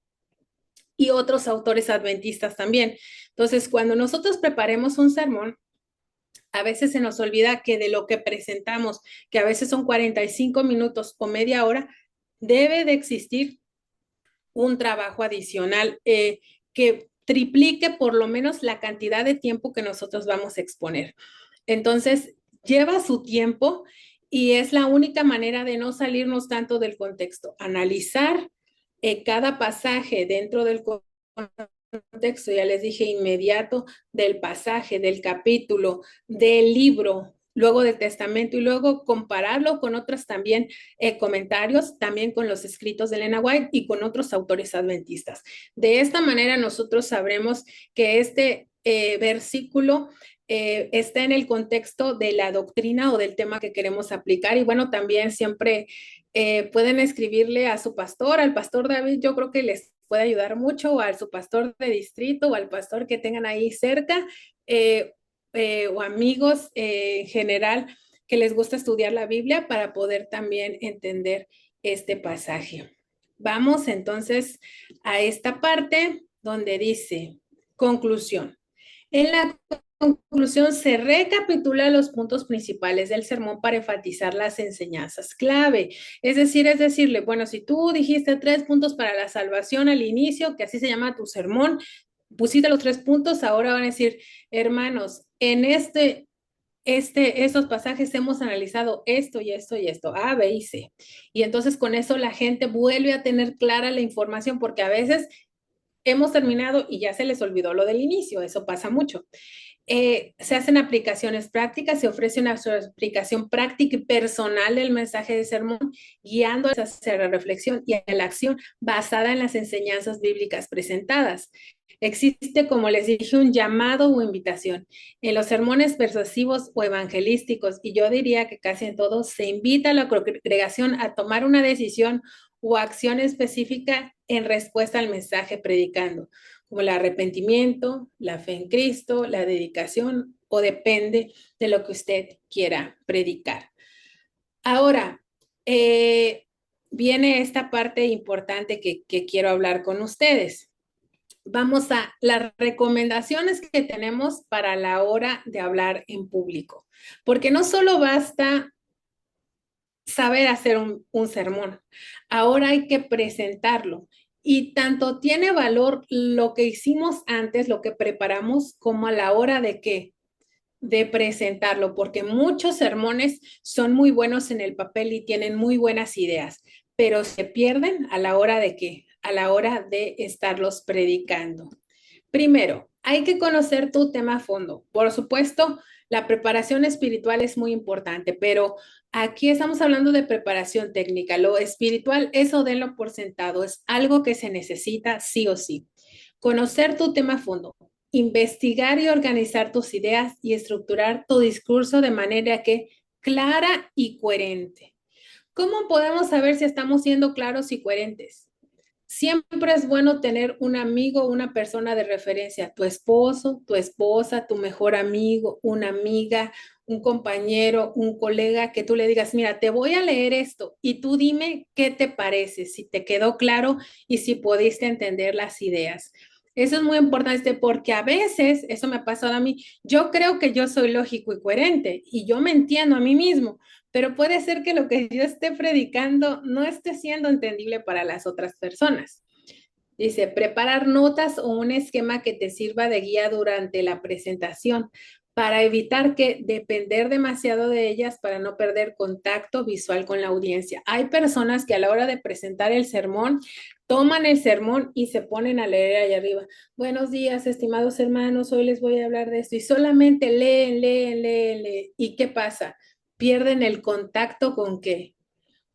y otros autores adventistas también. Entonces, cuando nosotros preparemos un sermón, a veces se nos olvida que de lo que presentamos, que a veces son 45 minutos o media hora, debe de existir un trabajo adicional que triplique por lo menos la cantidad de tiempo que nosotros vamos a exponer. Entonces, lleva su tiempo y es la única manera de no salirnos tanto del contexto. Analizar cada pasaje dentro del contexto, ya les dije, inmediato del pasaje, del capítulo, del libro, luego del testamento y luego compararlo con otros también comentarios, también con los escritos de Elena White y con otros autores adventistas. De esta manera nosotros sabremos que este versículo está en el contexto de la doctrina o del tema que queremos aplicar. Y bueno, también siempre pueden escribirle a su pastor, al pastor David, yo creo que les puede ayudar mucho, o a su pastor de distrito, o al pastor que tengan ahí cerca, o amigos en general que les gusta estudiar la Biblia para poder también entender este pasaje. Vamos entonces a esta parte donde dice, conclusión. En la conclusión se recapitula los puntos principales del sermón para enfatizar las enseñanzas clave. Es decirle, bueno, si tú dijiste 3 puntos para la salvación al inicio, que así se llama tu sermón, pusiste los 3 puntos, ahora van a decir, hermanos, en estos pasajes hemos analizado esto y esto y esto, A, B y C. Y entonces con eso la gente vuelve a tener clara la información, porque a veces hemos terminado y ya se les olvidó lo del inicio, eso pasa mucho. Se hacen aplicaciones prácticas, se ofrece una aplicación práctica y personal del mensaje de sermón, guiando hacia la reflexión y a la acción basada en las enseñanzas bíblicas presentadas. Existe, como les dije, un llamado o invitación. En los sermones persuasivos o evangelísticos, y yo diría que casi en todos, se invita a la congregación a tomar una decisión o acción específica en respuesta al mensaje predicando, como el arrepentimiento, la fe en Cristo, la dedicación, o depende de lo que usted quiera predicar. Ahora, viene esta parte importante que quiero hablar con ustedes. Vamos a las recomendaciones que tenemos para la hora de hablar en público, porque no solo basta saber hacer un sermón, ahora hay que presentarlo. Y tanto tiene valor lo que hicimos antes, lo que preparamos, como a la hora de qué, de presentarlo, porque muchos sermones son muy buenos en el papel y tienen muy buenas ideas, pero se pierden a la hora de qué, a la hora de estarlos predicando. Primero, hay que conocer tu tema a fondo. Por supuesto, la preparación espiritual es muy importante, pero aquí estamos hablando de preparación técnica. Lo espiritual, eso denlo por sentado, es algo que se necesita sí o sí. Conocer tu tema a fondo, investigar y organizar tus ideas y estructurar tu discurso de manera que clara y coherente. ¿Cómo podemos saber si estamos siendo claros y coherentes? Siempre es bueno tener un amigo, una persona de referencia, tu esposo, tu esposa, tu mejor amigo, una amiga, un compañero, un colega, que tú le digas, mira, te voy a leer esto y tú dime qué te parece, si te quedó claro y si pudiste entender las ideas. Eso es muy importante porque a veces, eso me ha pasado a mí, yo creo que yo soy lógico y coherente y yo me entiendo a mí mismo, pero puede ser que lo que yo esté predicando no esté siendo entendible para las otras personas. Dice, preparar notas o un esquema que te sirva de guía durante la presentación para evitar que depender demasiado de ellas para no perder contacto visual con la audiencia. Hay personas que a la hora de presentar el sermón, toman el sermón y se ponen a leer allá arriba. Buenos días, estimados hermanos, hoy les voy a hablar de esto y solamente leen. ¿Y qué pasa? Pierden el contacto con qué,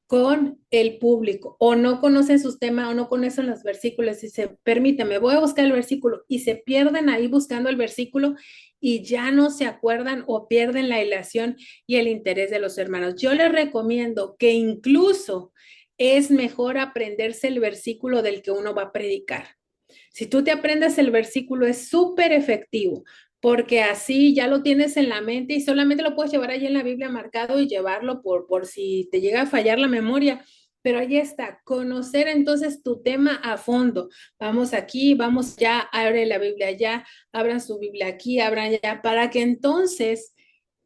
con el público, o no conocen sus temas o no conocen los versículos y se permíteme, voy a buscar el versículo y se pierden ahí buscando el versículo y ya no se acuerdan o pierden la ilación y el interés de los hermanos. Yo les recomiendo que incluso es mejor aprenderse el versículo del que uno va a predicar. Si tú te aprendes el versículo es súper efectivo, porque así ya lo tienes en la mente y solamente lo puedes llevar allí en la Biblia marcado y llevarlo por si te llega a fallar la memoria. Pero ahí está, conocer entonces tu tema a fondo. Vamos aquí, vamos ya, abre la Biblia allá, abran su Biblia aquí, abran ya, para que entonces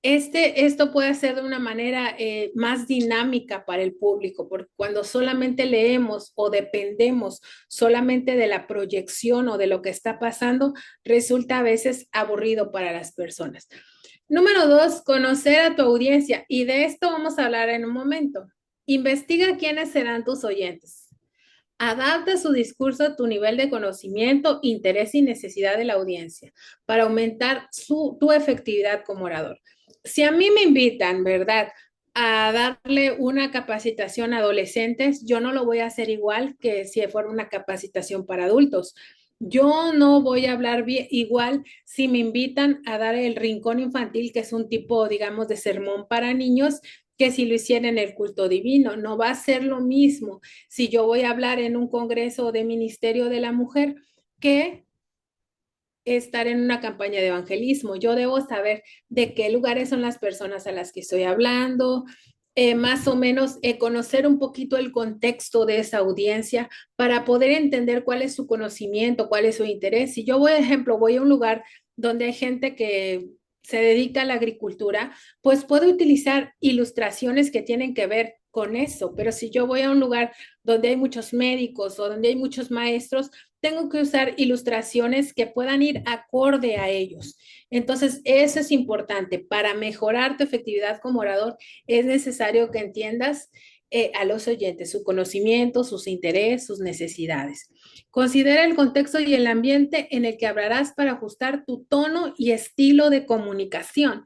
esto puede ser de una manera más dinámica para el público, porque cuando solamente leemos o dependemos solamente de la proyección o de lo que está pasando, resulta a veces aburrido para las personas. Número 2, conocer a tu audiencia. Y de esto vamos a hablar en un momento. Investiga quiénes serán tus oyentes. Adapta su discurso a tu nivel de conocimiento, interés y necesidad de la audiencia para aumentar tu efectividad como orador. si a mí me invitan, ¿verdad? A darle una capacitación a adolescentes, yo no lo voy a hacer igual que si fuera una capacitación para adultos. Yo no voy a hablar igual si me invitan a dar el rincón infantil, que es un tipo, digamos, de sermón para niños, que si lo hiciera en el culto divino. No va a ser lo mismo si yo voy a hablar en un congreso de ministerio de la mujer que estar en una campaña de evangelismo. Yo debo saber de qué lugares son las personas a las que estoy hablando, más o menos conocer un poquito el contexto de esa audiencia para poder entender cuál es su conocimiento, cuál es su interés. Si yo, por ejemplo, voy a un lugar donde hay gente que se dedica a la agricultura, pues puedo utilizar ilustraciones que tienen que ver con eso, pero si yo voy a un lugar donde hay muchos médicos o donde hay muchos maestros, tengo que usar ilustraciones que puedan ir acorde a ellos. Entonces, eso es importante. Para mejorar tu efectividad como orador, es necesario que entiendas a los oyentes, su conocimiento, sus intereses, sus necesidades. Considera el contexto y el ambiente en el que hablarás para ajustar tu tono y estilo de comunicación.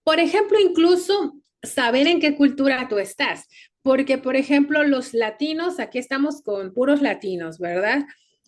Por ejemplo, incluso saber en qué cultura tú estás. Porque, por ejemplo, los latinos, aquí estamos con puros latinos, ¿verdad?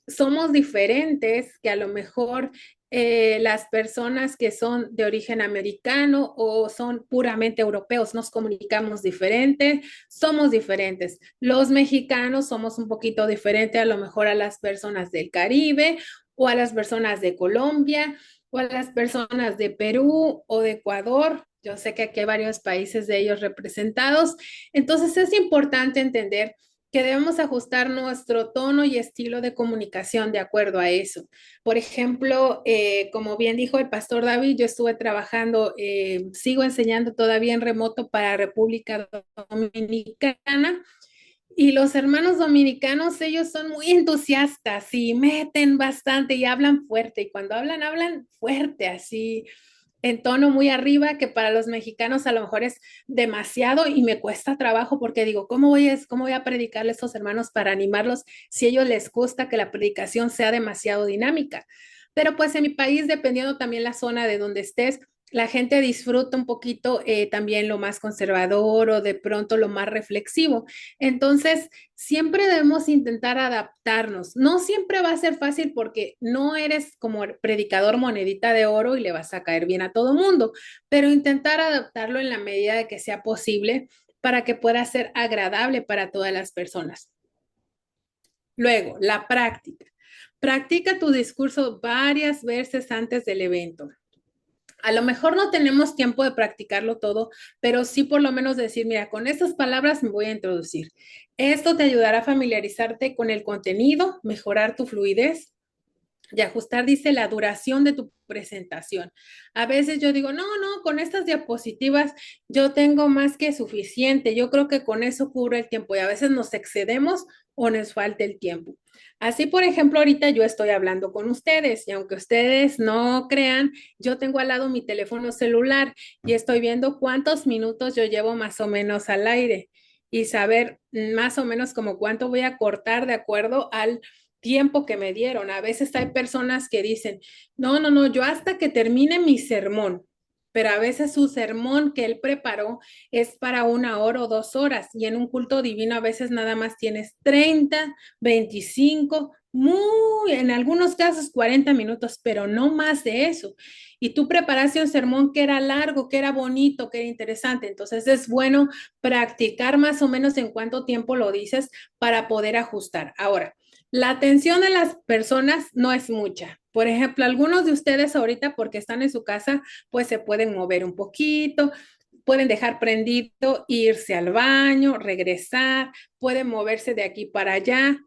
Somos diferentes que a lo mejor las personas que son de origen americano o son puramente europeos, nos comunicamos diferente, somos diferentes. Los mexicanos somos un poquito diferentes a lo mejor a las personas del Caribe o a las personas de Colombia o a las personas de Perú o de Ecuador. Yo sé que aquí hay varios países de ellos representados. Entonces es importante entender que debemos ajustar nuestro tono y estilo de comunicación de acuerdo a eso. Por ejemplo, como bien dijo el pastor David, yo estuve trabajando, sigo enseñando todavía en remoto para República Dominicana y los hermanos dominicanos, ellos son muy entusiastas y meten bastante y hablan fuerte. Y cuando hablan, hablan fuerte, así en tono muy arriba, que para los mexicanos a lo mejor es demasiado y me cuesta trabajo porque digo, cómo voy a predicarle a estos hermanos para animarlos si a ellos les gusta que la predicación sea demasiado dinámica? Pero pues en mi país, dependiendo también la zona de donde estés, la gente disfruta un poquito también lo más conservador o de pronto lo más reflexivo. Entonces, siempre debemos intentar adaptarnos. No siempre va a ser fácil porque no eres como predicador monedita de oro y le vas a caer bien a todo mundo, pero intentar adaptarlo en la medida de que sea posible para que pueda ser agradable para todas las personas. Luego, la práctica. Practica tu discurso varias veces antes del evento. A lo mejor no tenemos tiempo de practicarlo todo, pero sí por lo menos decir, mira, con estas palabras me voy a introducir. Esto te ayudará a familiarizarte con el contenido, mejorar tu fluidez y ajustar, dice, la duración de tu presentación. A veces yo digo, no, con estas diapositivas yo tengo más que suficiente. Yo creo que con eso cubro el tiempo y a veces nos excedemos o nos falta el tiempo. Así, por ejemplo, ahorita yo estoy hablando con ustedes y aunque ustedes no crean, yo tengo al lado mi teléfono celular y estoy viendo cuántos minutos yo llevo más o menos al aire y saber más o menos como cuánto voy a cortar de acuerdo al tiempo que me dieron. A veces hay personas que dicen, no, yo hasta que termine mi sermón, pero a veces su sermón que él preparó es para 1 hora o 2 horas y en un culto divino a veces nada más tienes 30, 25, muy, en algunos casos 40 minutos, pero no más de eso. Y tú preparaste un sermón que era largo, que era bonito, que era interesante. Entonces es bueno practicar más o menos en cuánto tiempo lo dices para poder ajustar. Ahora, la atención de las personas no es mucha. Por ejemplo, algunos de ustedes ahorita porque están en su casa, pues se pueden mover un poquito, pueden dejar prendido, irse al baño, regresar, pueden moverse de aquí para allá.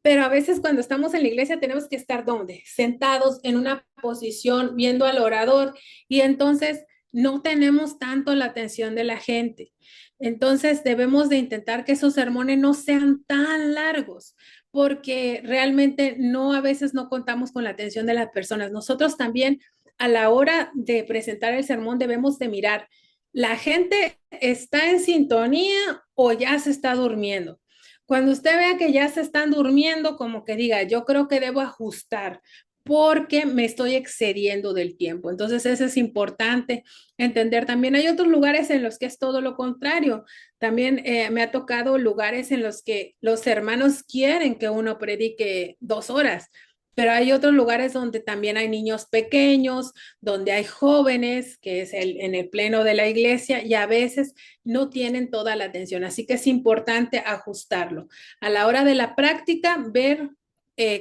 Pero a veces cuando estamos en la iglesia tenemos que estar ¿dónde? Sentados en una posición viendo al orador y entonces no tenemos tanto la atención de la gente. Entonces debemos de intentar que esos sermones no sean tan largos porque realmente no a veces no contamos con la atención de las personas. Nosotros también a la hora de presentar el sermón debemos de mirar, ¿la gente está en sintonía o ya se está durmiendo? Cuando usted vea que ya se están durmiendo, como que diga, yo creo que debo ajustar, porque me estoy excediendo del tiempo. Entonces, eso es importante entender. También hay otros lugares en los que es todo lo contrario. También me ha tocado lugares en los que los hermanos quieren que uno predique 2 horas, pero hay otros lugares donde también hay niños pequeños, donde hay jóvenes, que es en el pleno de la iglesia, y a veces no tienen toda la atención. Así que es importante ajustarlo. A la hora de la práctica, ver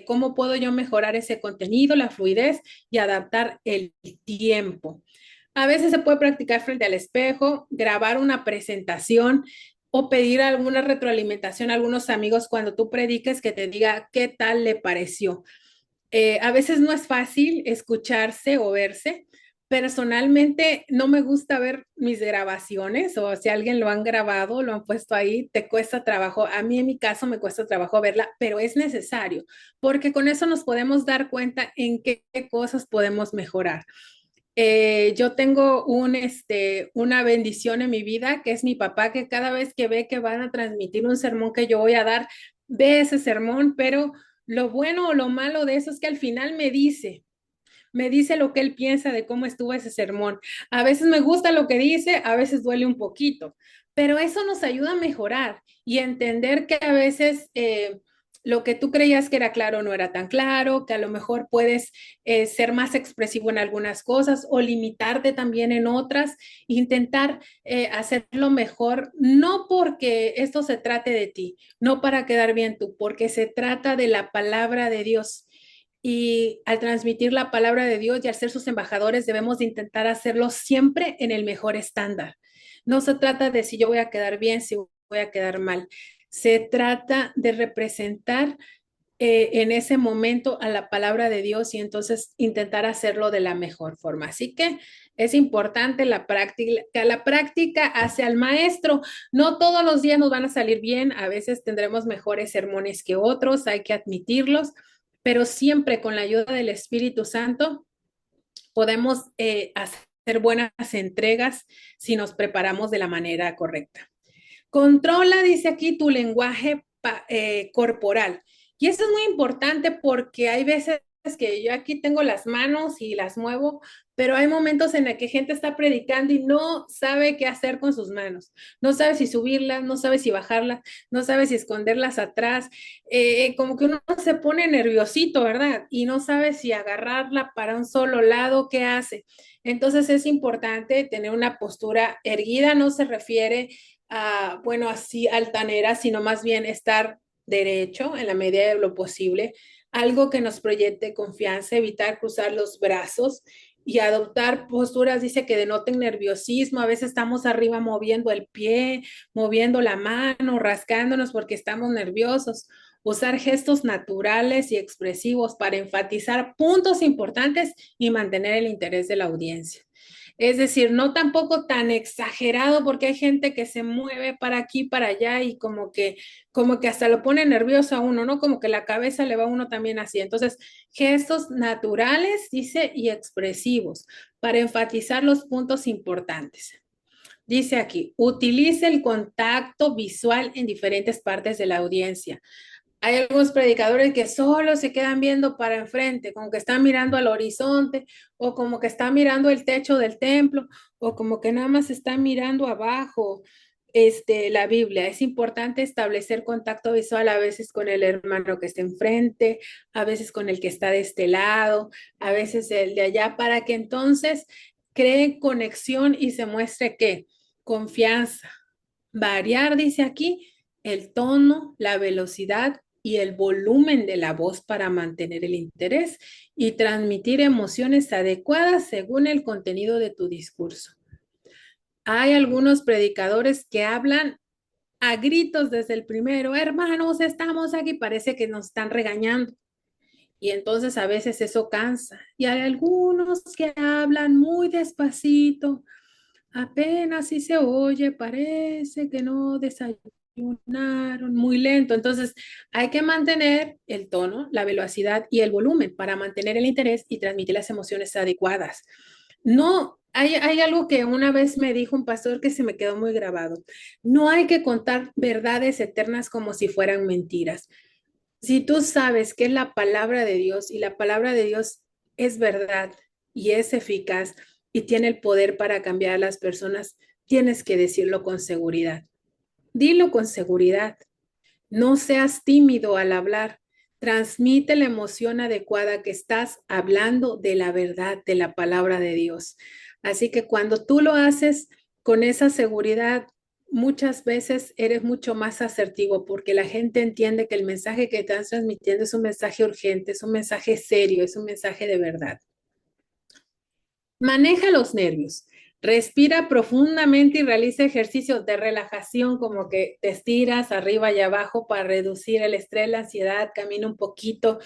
cómo puedo yo mejorar ese contenido, la fluidez y adaptar el tiempo. A veces se puede practicar frente al espejo, grabar una presentación o pedir alguna retroalimentación a algunos amigos cuando tú prediques que te diga qué tal le pareció. A veces no es fácil escucharse o verse. Personalmente no me gusta ver mis grabaciones o si alguien lo han grabado, lo han puesto ahí, te cuesta trabajo. A mí en mi caso me cuesta trabajo verla, pero es necesario porque con eso nos podemos dar cuenta en qué cosas podemos mejorar. Yo tengo una bendición en mi vida, que es mi papá, que cada vez que ve que van a transmitir un sermón que yo voy a dar, ve ese sermón, pero lo bueno o lo malo de eso es que al final me dice lo que él piensa de cómo estuvo ese sermón. A veces me gusta lo que dice, a veces duele un poquito, pero eso nos ayuda a mejorar y a entender que a veces lo que tú creías que era claro no era tan claro, que a lo mejor puedes ser más expresivo en algunas cosas o limitarte también en otras, intentar hacerlo mejor, no porque esto se trate de ti, no para quedar bien tú, porque se trata de la palabra de Dios. Y al transmitir la palabra de Dios y al ser sus embajadores, debemos de intentar hacerlo siempre en el mejor estándar. No se trata de si yo voy a quedar bien, si voy a quedar mal. Se trata de representar en ese momento a la palabra de Dios y entonces intentar hacerlo de la mejor forma. Así que es importante la práctica hacia el maestro. No todos los días nos van a salir bien, a veces tendremos mejores sermones que otros, hay que admitirlos, pero siempre con la ayuda del Espíritu Santo podemos hacer buenas entregas si nos preparamos de la manera correcta. Controla, dice aquí, tu lenguaje corporal. Y eso es muy importante porque hay veces que yo aquí tengo las manos y las muevo, pero hay momentos en el que gente está predicando y no sabe qué hacer con sus manos. No sabe si subirlas, no sabe si bajarlas, no sabe si esconderlas atrás. Como que uno se pone nerviosito, ¿verdad? Y no sabe si agarrarla para un solo lado, ¿qué hace? Entonces es importante tener una postura erguida, no se refiere bueno, así altanera, sino más bien estar derecho en la medida de lo posible, algo que nos proyecte confianza, evitar cruzar los brazos y adoptar posturas, dice que denoten nerviosismo, a veces estamos arriba moviendo el pie, moviendo la mano, rascándonos porque estamos nerviosos. Usar gestos naturales y expresivos para enfatizar puntos importantes y mantener el interés de la audiencia. Es decir, no tampoco tan exagerado porque hay gente que se mueve para aquí, para allá y como que hasta lo pone nervioso a uno, ¿no? Como que la cabeza le va a uno también así. Entonces, gestos naturales, dice, y expresivos para enfatizar los puntos importantes. Dice aquí, utilice el contacto visual en diferentes partes de la audiencia. Hay algunos predicadores que solo se quedan viendo para enfrente, como que están mirando al horizonte, o como que están mirando el techo del templo, o como que nada más están mirando abajo, la Biblia. Es importante establecer contacto visual a veces con el hermano que está enfrente, a veces con el que está de este lado, a veces el de allá, para que entonces creen conexión y se muestre que confianza. Variar, dice aquí, el tono, la velocidad y el volumen de la voz para mantener el interés y transmitir emociones adecuadas según el contenido de tu discurso. Hay algunos predicadores que hablan a gritos desde el primero, hermanos, estamos aquí, parece que nos están regañando. Y entonces a veces eso cansa. Y hay algunos que hablan muy despacito, apenas si se oye, parece que no desayunaron, muy lento. Entonces, hay que mantener el tono, la velocidad y el volumen para mantener el interés y transmitir las emociones adecuadas. No, hay algo que una vez me dijo un pastor que se me quedó muy grabado. No hay que contar verdades eternas como si fueran mentiras. Si tú sabes que es la palabra de Dios y la palabra de Dios es verdad y es eficaz y tiene el poder para cambiar a las personas, tienes que decirlo con seguridad. Dilo con seguridad. No seas tímido al hablar. Transmite la emoción adecuada que estás hablando de la verdad, de la palabra de Dios. Así que cuando tú lo haces con esa seguridad, muchas veces eres mucho más asertivo porque la gente entiende que el mensaje que estás transmitiendo es un mensaje urgente, es un mensaje serio, es un mensaje de verdad. Maneja los nervios. Respira profundamente y realiza ejercicios de relajación, como que te estiras arriba y abajo para reducir el estrés, la ansiedad. Camina un poquito,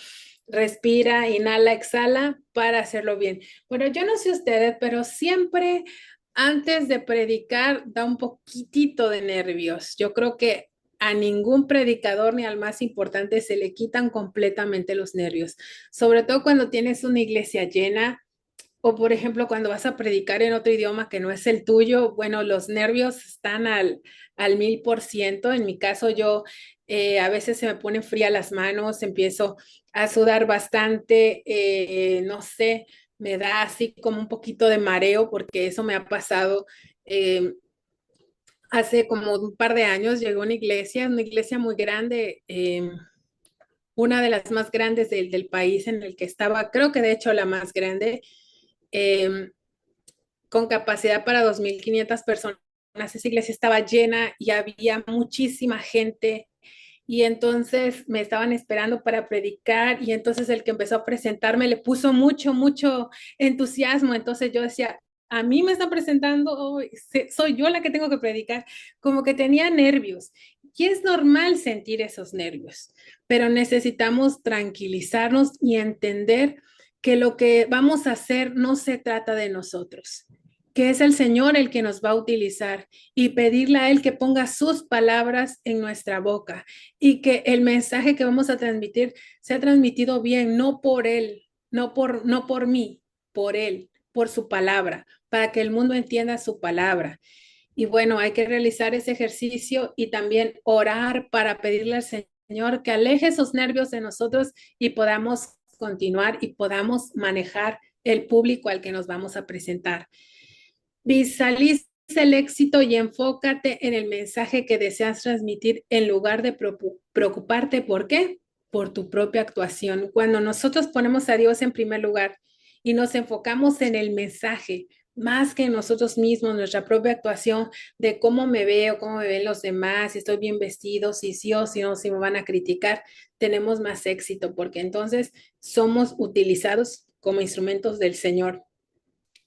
respira, inhala, exhala para hacerlo bien. Bueno, yo no sé ustedes, pero siempre antes de predicar da un poquitito de nervios. Yo creo que a ningún predicador ni al más importante se le quitan completamente los nervios, sobre todo cuando tienes una iglesia llena o por ejemplo, cuando vas a predicar en otro idioma que no es el tuyo, bueno, los nervios están al 1000%. En mi caso, yo a veces se me ponen frías las manos, empiezo a sudar bastante, no sé, me da así como un poquito de mareo porque eso me ha pasado. Hace como un par de años llegó una iglesia muy grande, una de las más grandes del país en el que estaba, creo que de hecho la más grande. eh, con capacidad para 2.500 personas. Esa iglesia estaba llena y había muchísima gente y entonces me estaban esperando para predicar y entonces el que empezó a presentarme le puso mucho entusiasmo. Entonces yo decía, a mí me están presentando, oh, soy yo la que tengo que predicar, como que tenía nervios. Y es normal sentir esos nervios, pero necesitamos tranquilizarnos y entender que lo que vamos a hacer no se trata de nosotros, que es el Señor el que nos va a utilizar y pedirle a Él que ponga sus palabras en nuestra boca y que el mensaje que vamos a transmitir sea transmitido bien, no por Él, no por mí, por Él, por su palabra, para que el mundo entienda su palabra. Y bueno, hay que realizar ese ejercicio y también orar para pedirle al Señor que aleje esos nervios de nosotros y podamos continuar y podamos manejar el público al que nos vamos a presentar. Visualiza el éxito y enfócate en el mensaje que deseas transmitir en lugar de preocuparte. ¿Por qué? Por tu propia actuación. Cuando nosotros ponemos a Dios en primer lugar y nos enfocamos en el mensaje, más que en nosotros mismos, nuestra propia actuación de cómo me veo, cómo me ven los demás, si estoy bien vestido, si sí o si no, si me van a criticar, tenemos más éxito porque entonces somos utilizados como instrumentos del Señor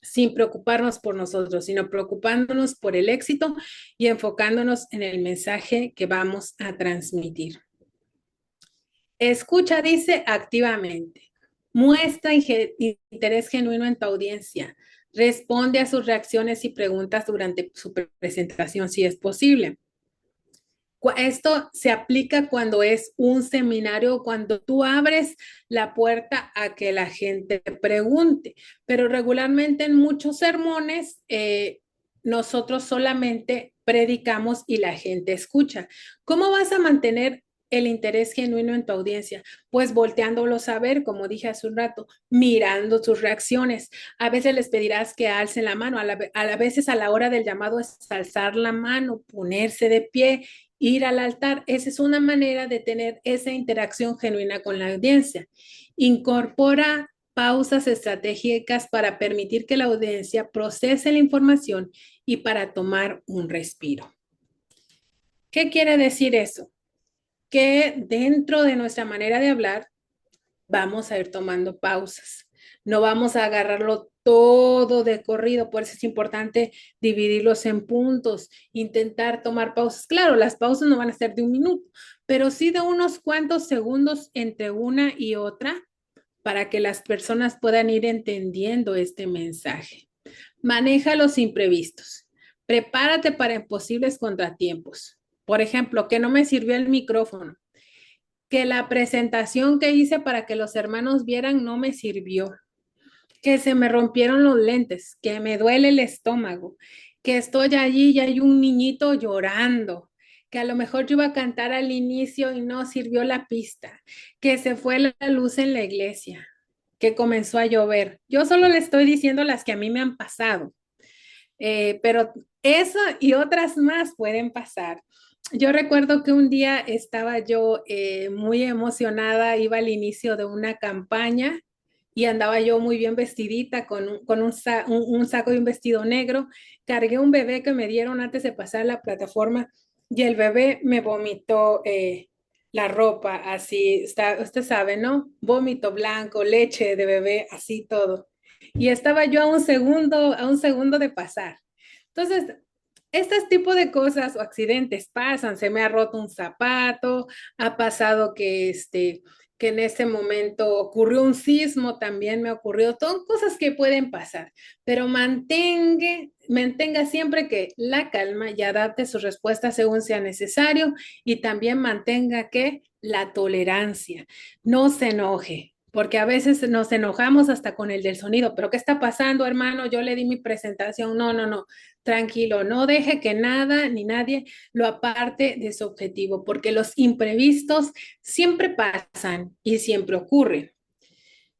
sin preocuparnos por nosotros, sino preocupándonos por el éxito y enfocándonos en el mensaje que vamos a transmitir. Escucha, dice activamente. Muestra interés genuino en tu audiencia. Responde a sus reacciones y preguntas durante su presentación si es posible. Esto se aplica cuando es un seminario, cuando tú abres la puerta a que la gente pregunte, pero regularmente en muchos sermones nosotros solamente predicamos y la gente escucha. ¿Cómo vas a mantener el interés genuino en tu audiencia? Pues volteándolos a ver, como dije hace un rato, mirando sus reacciones. A veces les pedirás que alcen la mano, a veces a la hora del llamado es alzar la mano, ponerse de pie, ir al altar. Esa es una manera de tener esa interacción genuina con la audiencia. Incorpora pausas estratégicas para permitir que la audiencia procese la información y para tomar un respiro. ¿Qué quiere decir eso? Que dentro de nuestra manera de hablar vamos a ir tomando pausas. No vamos a agarrarlo todo de corrido, por eso es importante dividirlos en puntos, intentar tomar pausas. Claro, las pausas no van a ser de un minuto, pero sí de unos cuantos segundos entre una y otra para que las personas puedan ir entendiendo este mensaje. Maneja los imprevistos. Prepárate para posibles contratiempos. Por ejemplo, que no me sirvió el micrófono, que la presentación que hice para que los hermanos vieran no me sirvió, que se me rompieron los lentes, que me duele el estómago, que estoy allí y hay un niñito llorando, que a lo mejor yo iba a cantar al inicio y no sirvió la pista, que se fue la luz en la iglesia, que comenzó a llover. Yo solo le estoy diciendo las que a mí me han pasado, pero eso y otras más pueden pasar. Yo recuerdo que un día estaba yo muy emocionada, iba al inicio de una campaña y andaba yo muy bien vestidita con un saco y un vestido negro. Cargué un bebé que me dieron antes de pasar la plataforma y el bebé me vomitó la ropa, así, está, usted sabe, ¿no? Vómito blanco, leche de bebé, así todo. Y estaba yo a un segundo de pasar. Entonces, este tipo de cosas o accidentes pasan, se me ha roto un zapato, ha pasado que en ese momento ocurrió un sismo, también me ocurrió, son cosas que pueden pasar, pero mantenga siempre que la calma y adapte su respuesta según sea necesario y también mantenga que la tolerancia, no se enoje. Porque a veces nos enojamos hasta con el del sonido, pero ¿qué está pasando, hermano? Yo le di mi presentación. No, no, no, tranquilo, no deje que nada ni nadie lo aparte de su objetivo, porque los imprevistos siempre pasan y siempre ocurren.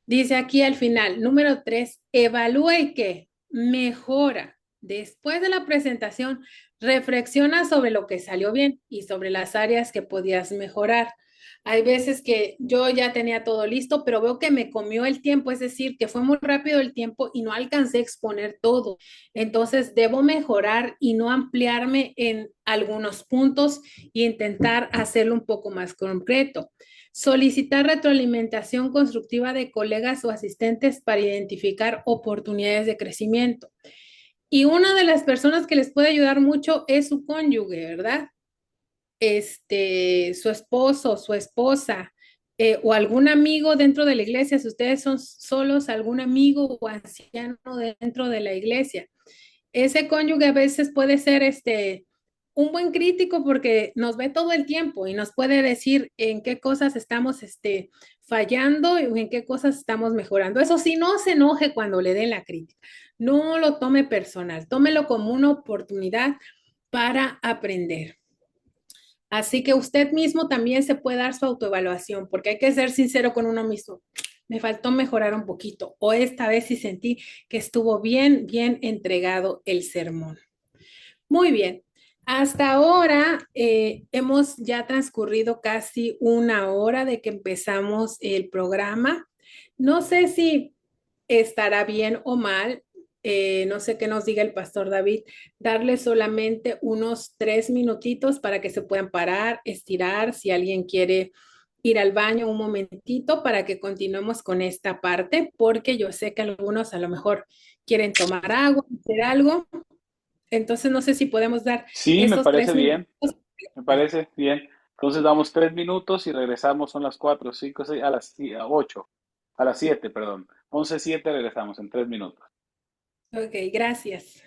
Dice aquí al final, número 3, evalúa y qué, mejora. Después de la presentación, reflexiona sobre lo que salió bien y sobre las áreas que podías mejorar. Hay veces que yo ya tenía todo listo, pero veo que me comió el tiempo, es decir, que fue muy rápido el tiempo y no alcancé a exponer todo. Entonces, debo mejorar y no ampliarme en algunos puntos e intentar hacerlo un poco más concreto. Solicitar retroalimentación constructiva de colegas o asistentes para identificar oportunidades de crecimiento. Y una de las personas que les puede ayudar mucho es su cónyuge, ¿verdad? Su esposo, su esposa, o algún amigo dentro de la iglesia, si ustedes son solos, algún amigo o anciano dentro de la iglesia. Ese cónyuge a veces puede ser un buen crítico porque nos ve todo el tiempo y nos puede decir en qué cosas estamos fallando y en qué cosas estamos mejorando. Eso sí, no se enoje cuando le den la crítica. No lo tome personal, tómelo como una oportunidad para aprender. Así que usted mismo también se puede dar su autoevaluación, porque hay que ser sincero con uno mismo. Me faltó mejorar un poquito, o esta vez sí sentí que estuvo bien, bien entregado el sermón. Muy bien. Hasta ahora hemos ya transcurrido casi una hora de que empezamos el programa. No sé si estará bien o mal, no sé qué nos diga el pastor David, darle solamente unos 3 minutitos para que se puedan parar, estirar, si alguien quiere ir al baño un momentito para que continuemos con esta parte, porque yo sé que algunos a lo mejor quieren tomar agua, hacer algo. Entonces, no sé si podemos dar Sí, me esos parece 3 minutos. bien, me parece bien. Entonces damos 3 minutos y regresamos, son las 4, 5, 6, a 8, a las 7, perdón. 11:07 regresamos en 3 minutos. Ok, gracias.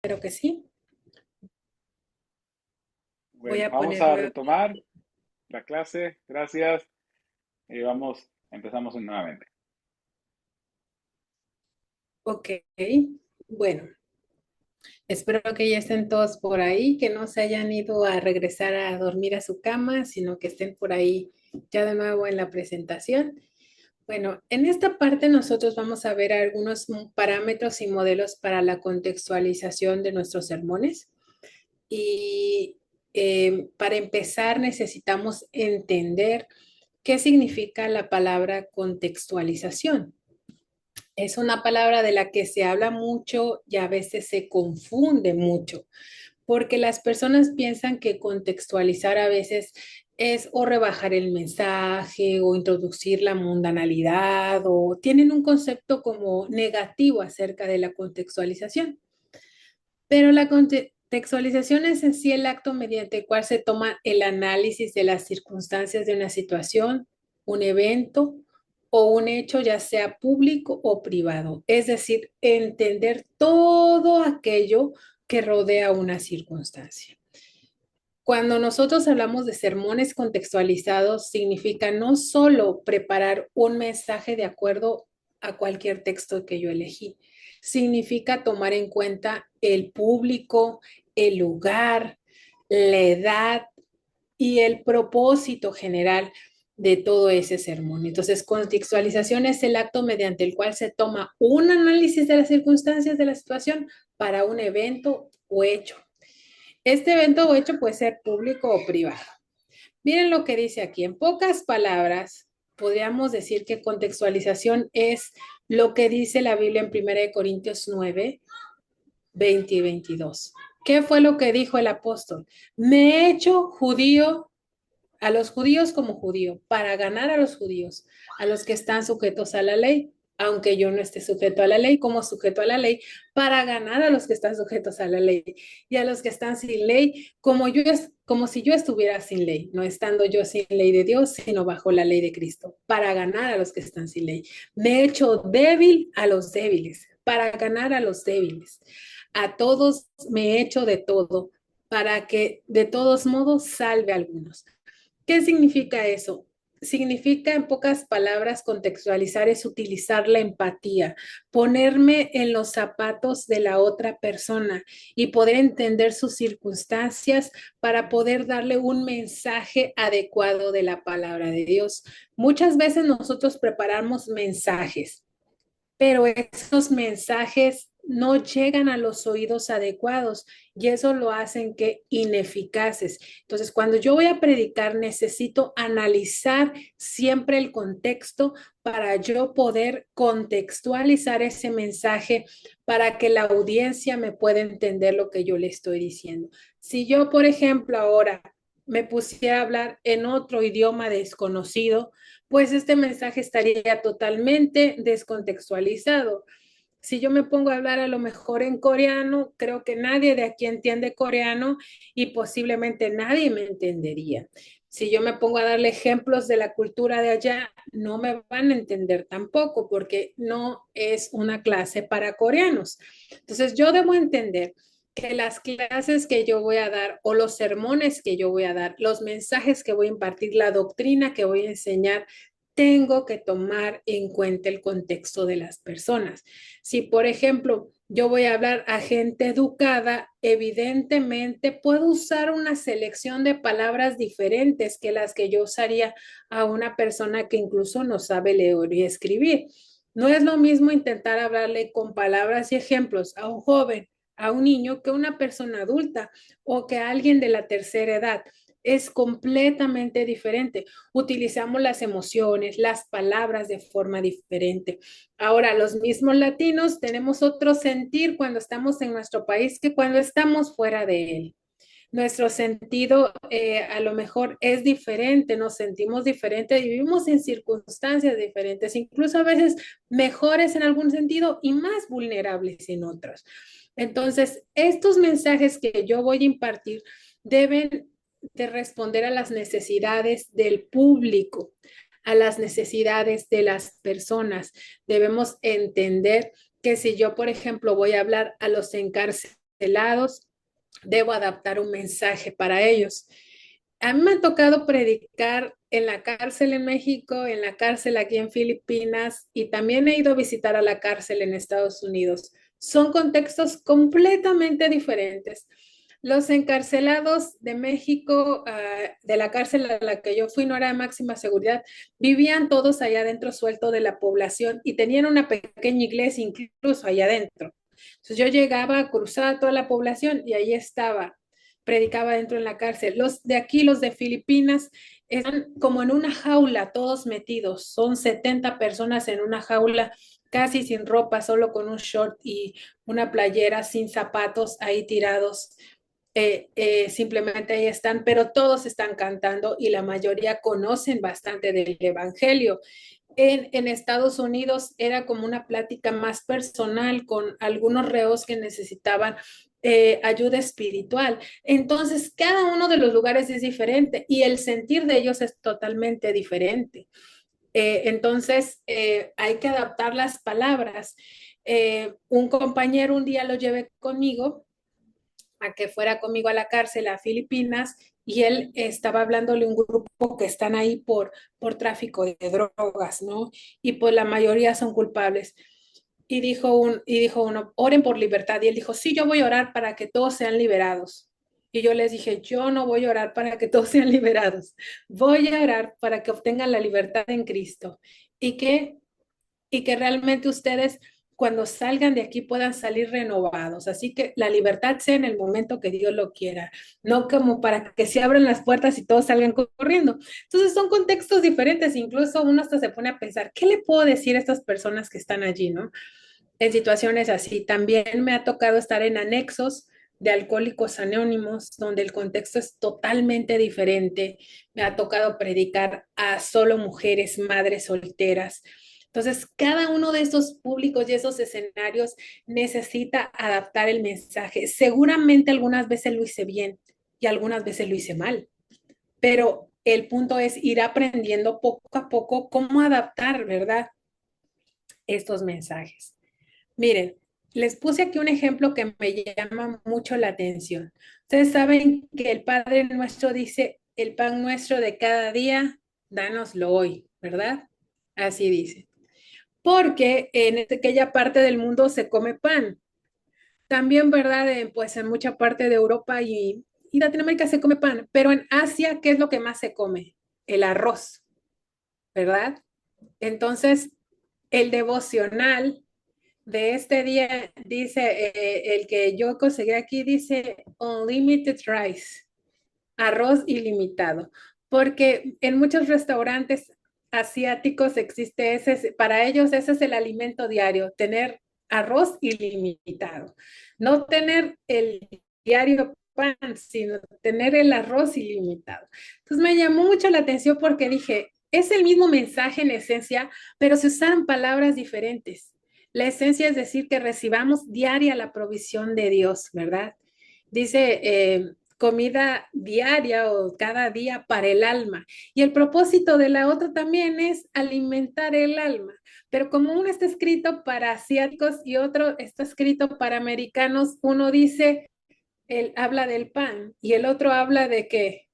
Espero que sí. Voy Bueno, a vamos poner a nueva. retomar la clase. Gracias. Empezamos nuevamente. Ok, bueno, espero que ya estén todos por ahí, que no se hayan ido a regresar a dormir a su cama, sino que estén por ahí ya de nuevo en la presentación. Bueno, en esta parte nosotros vamos a ver algunos parámetros y modelos para la contextualización de nuestros sermones. Y para empezar necesitamos entender qué significa la palabra contextualización. Es una palabra de la que se habla mucho y a veces se confunde mucho, porque las personas piensan que contextualizar a veces es o rebajar el mensaje o introducir la mundanalidad o tienen un concepto como negativo acerca de la contextualización. Pero la contextualización es en sí el acto mediante el cual se toma el análisis de las circunstancias de una situación, un evento o un hecho, ya sea público o privado. Es decir, entender todo aquello que rodea una circunstancia. Cuando nosotros hablamos de sermones contextualizados, significa no solo preparar un mensaje de acuerdo a cualquier texto que yo elegí, significa tomar en cuenta el público, el lugar, la edad y el propósito general de todo ese sermón. Entonces, contextualización es el acto mediante el cual se toma un análisis de las circunstancias de la situación para un evento o hecho. Este evento o hecho puede ser público o privado. Miren lo que dice aquí. En pocas palabras, podríamos decir que contextualización es lo que dice la Biblia en 1 Corintios 9, 20 y 22. ¿Qué fue lo que dijo el apóstol? Me he hecho judío a los judíos como judío, para ganar a los judíos, a los que están sujetos a la ley, aunque yo no esté sujeto a la ley, como sujeto a la ley, para ganar a los que están sujetos a la ley, y a los que están sin ley, como si yo estuviera sin ley, no estando yo sin ley de Dios, sino bajo la ley de Cristo, para ganar a los que están sin ley. Me he hecho débil a los débiles, para ganar a los débiles. A todos me he hecho de todo, para que de todos modos salve a algunos. ¿Qué significa eso? Significa, en pocas palabras, contextualizar es utilizar la empatía, ponerme en los zapatos de la otra persona y poder entender sus circunstancias para poder darle un mensaje adecuado de la palabra de Dios. Muchas veces nosotros preparamos mensajes, pero esos mensajes no llegan a los oídos adecuados y eso lo hacen que ineficaces. Entonces, cuando yo voy a predicar, necesito analizar siempre el contexto para yo poder contextualizar ese mensaje para que la audiencia me pueda entender lo que yo le estoy diciendo. Si yo, por ejemplo, ahora me pusiera a hablar en otro idioma desconocido, pues este mensaje estaría totalmente descontextualizado. Si yo me pongo a hablar a lo mejor en coreano, creo que nadie de aquí entiende coreano y posiblemente nadie me entendería. Si yo me pongo a darle ejemplos de la cultura de allá, no me van a entender tampoco porque no es una clase para coreanos. Entonces yo debo entender que las clases que yo voy a dar o los sermones que yo voy a dar, los mensajes que voy a impartir, la doctrina que voy a enseñar, tengo que tomar en cuenta el contexto de las personas. Si, por ejemplo, yo voy a hablar a gente educada, evidentemente puedo usar una selección de palabras diferentes que las que yo usaría a una persona que incluso no sabe leer y escribir. No es lo mismo intentar hablarle con palabras y ejemplos a un joven, a un niño, que a una persona adulta o que a alguien de la tercera edad. Es completamente diferente. Utilizamos las emociones, las palabras de forma diferente. Ahora, los mismos latinos tenemos otro sentir cuando estamos en nuestro país que cuando estamos fuera de él. Nuestro sentido a lo mejor es diferente, nos sentimos diferentes, vivimos en circunstancias diferentes, incluso a veces mejores en algún sentido y más vulnerables en otros. Entonces, estos mensajes que yo voy a impartir deben de responder a las necesidades del público, a las necesidades de las personas. Debemos entender que si yo, por ejemplo, voy a hablar a los encarcelados, encarcelados, debo adaptar un mensaje para ellos. A mí me ha tocado predicar en la cárcel en México, en la cárcel aquí en Filipinas y también he ido a visitar a la cárcel en Estados Unidos. Son contextos completamente diferentes. Los encarcelados de México, de la cárcel a la que yo fui, no era de máxima seguridad, vivían todos allá adentro suelto de la población y tenían una pequeña iglesia incluso allá adentro. Entonces yo llegaba a cruzar toda la población y ahí estaba, predicaba dentro en la cárcel. Los de aquí, los de Filipinas, están como en una jaula, todos metidos. Son 70 personas en una jaula, casi sin ropa, solo con un short y una playera, sin zapatos, ahí tirados. Simplemente ahí están, pero todos están cantando y la mayoría conocen bastante del Evangelio. En Estados Unidos era como una plática más personal con algunos reos que necesitaban ayuda espiritual. Entonces, cada uno de los lugares es diferente y el sentir de ellos es totalmente diferente. Entonces, hay que adaptar las palabras. Un compañero un día lo llevé conmigo a que fuera conmigo a la cárcel a Filipinas y él estaba hablándole a un grupo que están ahí por tráfico de drogas, ¿no? Y pues la mayoría son culpables. Y dijo uno, oren por libertad. Y él dijo, sí, yo voy a orar para que todos sean liberados. Y yo les dije, yo no voy a orar para que todos sean liberados. Voy a orar para que obtengan la libertad en Cristo. Y que y que realmente ustedes cuando salgan de aquí puedan salir renovados. Así que la libertad sea en el momento que Dios lo quiera, no como para que se abran las puertas y todos salgan corriendo. Entonces son contextos diferentes, incluso uno hasta se pone a pensar, ¿qué le puedo decir a estas personas que están allí, no? En situaciones así. También me ha tocado estar en anexos de Alcohólicos Anónimos, donde el contexto es totalmente diferente. Me ha tocado predicar a solo mujeres, madres solteras. Entonces, cada uno de esos públicos y esos escenarios necesita adaptar el mensaje. Seguramente algunas veces lo hice bien y algunas veces lo hice mal, pero el punto es ir aprendiendo poco a poco cómo adaptar, ¿verdad? Estos mensajes. Miren, les puse aquí un ejemplo que me llama mucho la atención. Ustedes saben que el Padre Nuestro dice, el pan nuestro de cada día, dánoslo hoy, ¿verdad? Así dice. Porque en aquella parte del mundo se come pan. También, ¿verdad? Pues en mucha parte de Europa y Latinoamérica se come pan. Pero en Asia, ¿qué es lo que más se come? El arroz, ¿verdad? Entonces, el devocional de este día dice, el que yo conseguí aquí dice unlimited rice, arroz ilimitado, porque en muchos restaurantes asiáticos existe ese, para ellos ese es el alimento diario, tener arroz ilimitado, no tener el diario pan, sino tener el arroz ilimitado. Entonces me llamó mucho la atención porque dije, es el mismo mensaje en esencia, pero se usaron palabras diferentes. La esencia es decir que recibamos diaria la provisión de Dios, ¿verdad? Dice comida diaria o cada día para el alma. Y el propósito de la otra también es alimentar el alma. Pero como uno está escrito para asiáticos y otro está escrito para americanos, uno dice, él habla del pan y el otro habla de qué?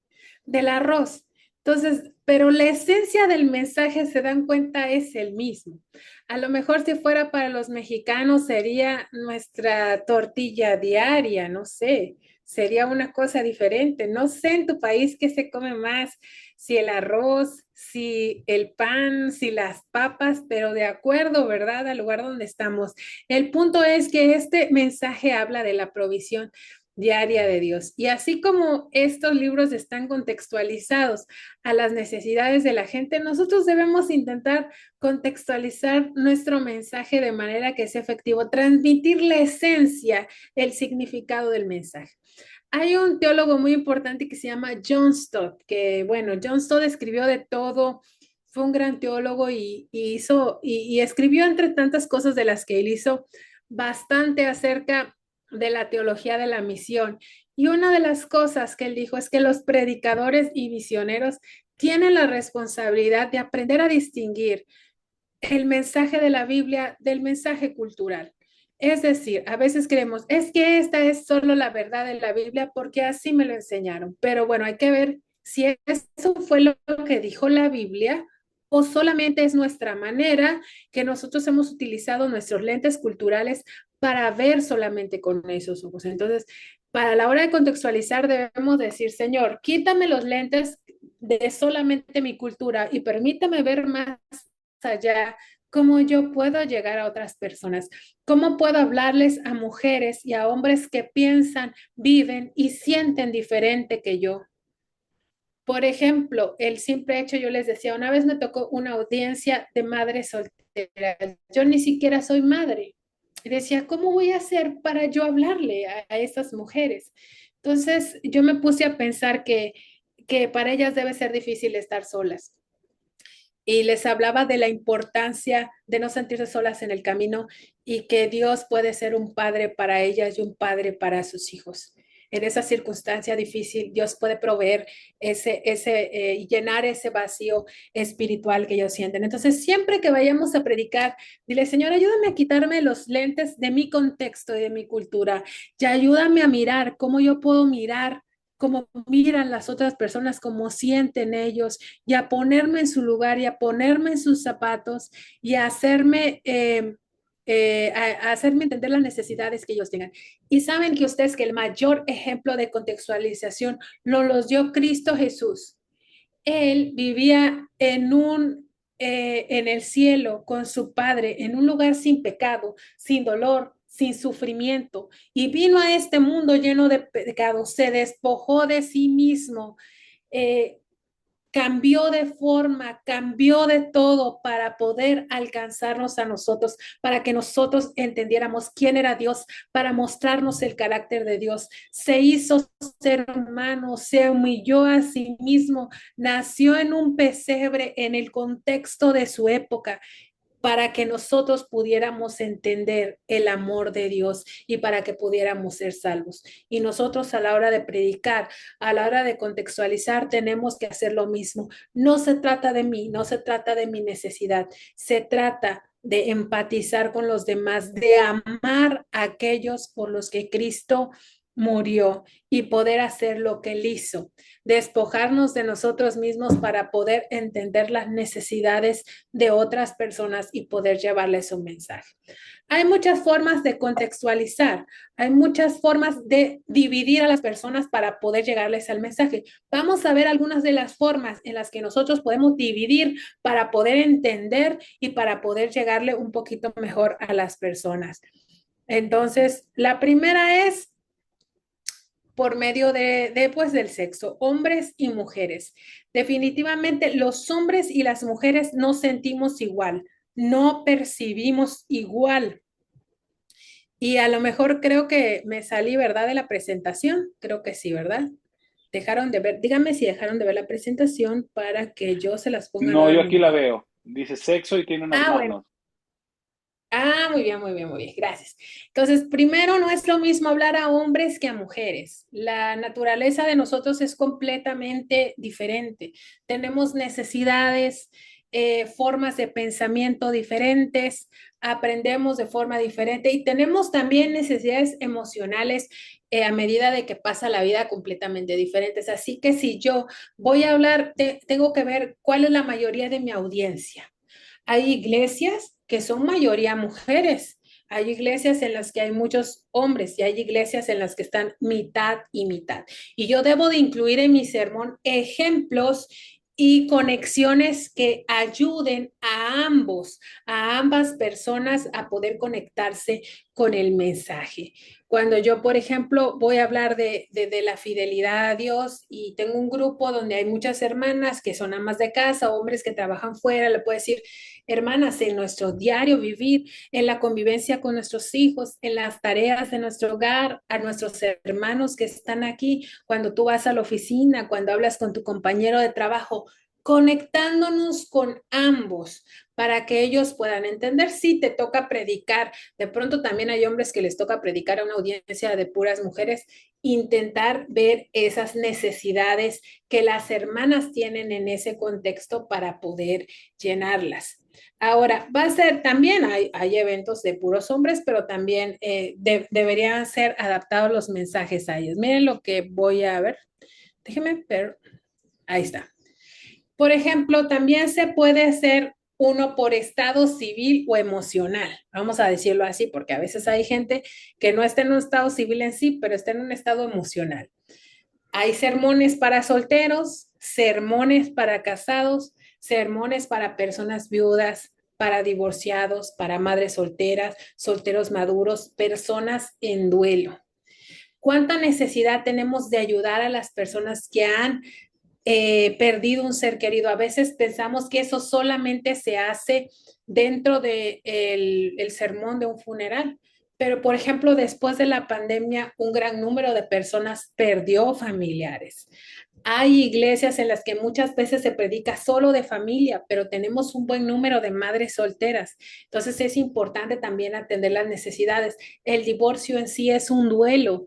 Del arroz. Entonces, pero la esencia del mensaje, se dan cuenta, es el mismo. A lo mejor si fuera para los mexicanos sería nuestra tortilla diaria, no sé, sería una cosa diferente. No sé en tu país qué se come más, si el arroz, si el pan, si las papas, pero de acuerdo, ¿verdad? Al lugar donde estamos. El punto es que este mensaje habla de la provisión diaria de Dios. Y así como estos libros están contextualizados a las necesidades de la gente, nosotros debemos intentar contextualizar nuestro mensaje de manera que sea efectivo, transmitir la esencia, el significado del mensaje. Hay un teólogo muy importante que se llama John Stott, que bueno, John Stott escribió de todo, fue un gran teólogo y escribió entre tantas cosas de las que él hizo bastante acerca de la teología de la misión. Y una de las cosas que él dijo es que los predicadores y misioneros tienen la responsabilidad de aprender a distinguir el mensaje de la Biblia del mensaje cultural. Es decir, a veces creemos, es que esta es solo la verdad de la Biblia porque así me lo enseñaron. Pero bueno, hay que ver si eso fue lo que dijo la Biblia o solamente es nuestra manera que nosotros hemos utilizado nuestros lentes culturales para ver solamente con esos ojos. Entonces, para la hora de contextualizar debemos decir, Señor, quítame los lentes de solamente mi cultura y permítame ver más allá cómo yo puedo llegar a otras personas. ¿Cómo puedo hablarles a mujeres y a hombres que piensan, viven y sienten diferente que yo? Por ejemplo, el simple hecho, yo les decía, una vez me tocó una audiencia de madres solteras. Yo ni siquiera soy madre. Y decía, ¿cómo voy a hacer para yo hablarle a esas mujeres? Entonces, yo me puse a pensar que para ellas debe ser difícil estar solas y les hablaba de la importancia de no sentirse solas en el camino y que Dios puede ser un padre para ellas y un padre para sus hijos. En esa circunstancia difícil, Dios puede proveer llenar ese vacío espiritual que ellos sienten. Entonces, siempre que vayamos a predicar, dile, Señor, ayúdame a quitarme los lentes de mi contexto y de mi cultura. Ya ayúdame a mirar cómo yo puedo mirar cómo miran las otras personas, cómo sienten ellos, y a ponerme en su lugar y a ponerme en sus zapatos y a hacerme, a hacerme entender las necesidades que ellos tengan. Y saben que ustedes que el mayor ejemplo de contextualización lo los dio Cristo Jesús. Él vivía en el cielo con su Padre, en un lugar sin pecado, sin dolor, sin sufrimiento, y vino a este mundo lleno de pecado, se despojó de sí mismo, eh, cambió de forma, cambió de todo para poder alcanzarnos a nosotros, para que nosotros entendiéramos quién era Dios, para mostrarnos el carácter de Dios. Se hizo ser humano, se humilló a sí mismo, nació en un pesebre en el contexto de su época para que nosotros pudiéramos entender el amor de Dios y para que pudiéramos ser salvos. Y nosotros a la hora de predicar, a la hora de contextualizar, tenemos que hacer lo mismo. No se trata de mí, no se trata de mi necesidad, se trata de empatizar con los demás, de amar a aquellos por los que Cristo murió y poder hacer lo que él hizo, despojarnos de nosotros mismos para poder entender las necesidades de otras personas y poder llevarles un mensaje. Hay muchas formas de contextualizar, hay muchas formas de dividir a las personas para poder llegarles al mensaje. Vamos a ver algunas de las formas en las que nosotros podemos dividir para poder entender y para poder llegarle un poquito mejor a las personas. Entonces, la primera es por medio pues, del sexo, hombres y mujeres. Definitivamente los hombres y las mujeres no sentimos igual, no percibimos igual. Y a lo mejor creo que me salí, ¿verdad? De la presentación. Creo que sí, ¿verdad? Dejaron de ver, dígame si dejaron de ver la presentación para que yo se las ponga No, yo aquí la nuevamente. veo. Dice sexo y tiene unas Ah, bueno. manos. Ah, muy bien, muy bien, muy bien, gracias. Entonces, primero, no es lo mismo hablar a hombres que a mujeres. La naturaleza de nosotros es completamente diferente. Tenemos necesidades, formas de pensamiento diferentes, aprendemos de forma diferente y tenemos también necesidades emocionales a medida de que pasa la vida completamente diferentes. Así que si yo voy a hablar, tengo que ver cuál es la mayoría de mi audiencia. Hay iglesias que son mayoría mujeres. Hay iglesias en las que hay muchos hombres y hay iglesias en las que están mitad y mitad. Y yo debo de incluir en mi sermón ejemplos y conexiones que ayuden a ambas personas a poder conectarse con el mensaje. Cuando yo, por ejemplo, voy a hablar de la fidelidad a Dios y tengo un grupo donde hay muchas hermanas que son amas de casa, hombres que trabajan fuera, le puedo decir, hermanas, en nuestro diario vivir, en la convivencia con nuestros hijos, en las tareas de nuestro hogar, a nuestros hermanos que están aquí, cuando tú vas a la oficina, cuando hablas con tu compañero de trabajo, conectándonos con ambos para que ellos puedan entender si te toca predicar. De pronto también hay hombres que les toca predicar a una audiencia de puras mujeres, intentar ver esas necesidades que las hermanas tienen en ese contexto para poder llenarlas. Ahora, va a ser también, hay eventos de puros hombres, pero también deberían ser adaptados los mensajes a ellos. Miren lo que voy a ver. Déjenme ver. Ahí está. Por ejemplo, también se puede hacer uno por estado civil o emocional. Vamos a decirlo así, porque a veces hay gente que no está en un estado civil en sí, pero está en un estado emocional. Hay sermones para solteros, sermones para casados, sermones para personas viudas, para divorciados, para madres solteras, solteros maduros, personas en duelo. ¿Cuánta necesidad tenemos de ayudar a las personas que han perdido un ser querido? A veces pensamos que eso solamente se hace dentro de el sermón de un funeral. Pero, por ejemplo, después de la pandemia, un gran número de personas perdió familiares. Hay iglesias en las que muchas veces se predica solo de familia, pero tenemos un buen número de madres solteras. Entonces es importante también atender las necesidades. El divorcio en sí es un duelo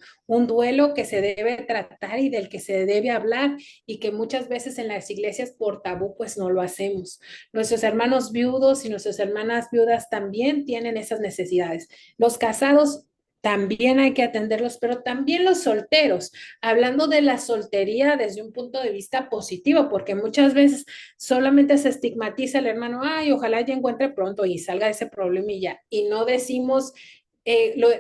que se debe tratar y del que se debe hablar y que muchas veces en las iglesias por tabú pues no lo hacemos. Nuestros hermanos viudos y nuestras hermanas viudas también tienen esas necesidades. Los casados también hay que atenderlos, pero también los solteros, hablando de la soltería desde un punto de vista positivo, porque muchas veces solamente se estigmatiza al hermano, ay, ojalá ya encuentre pronto y salga de ese problemilla, y no decimos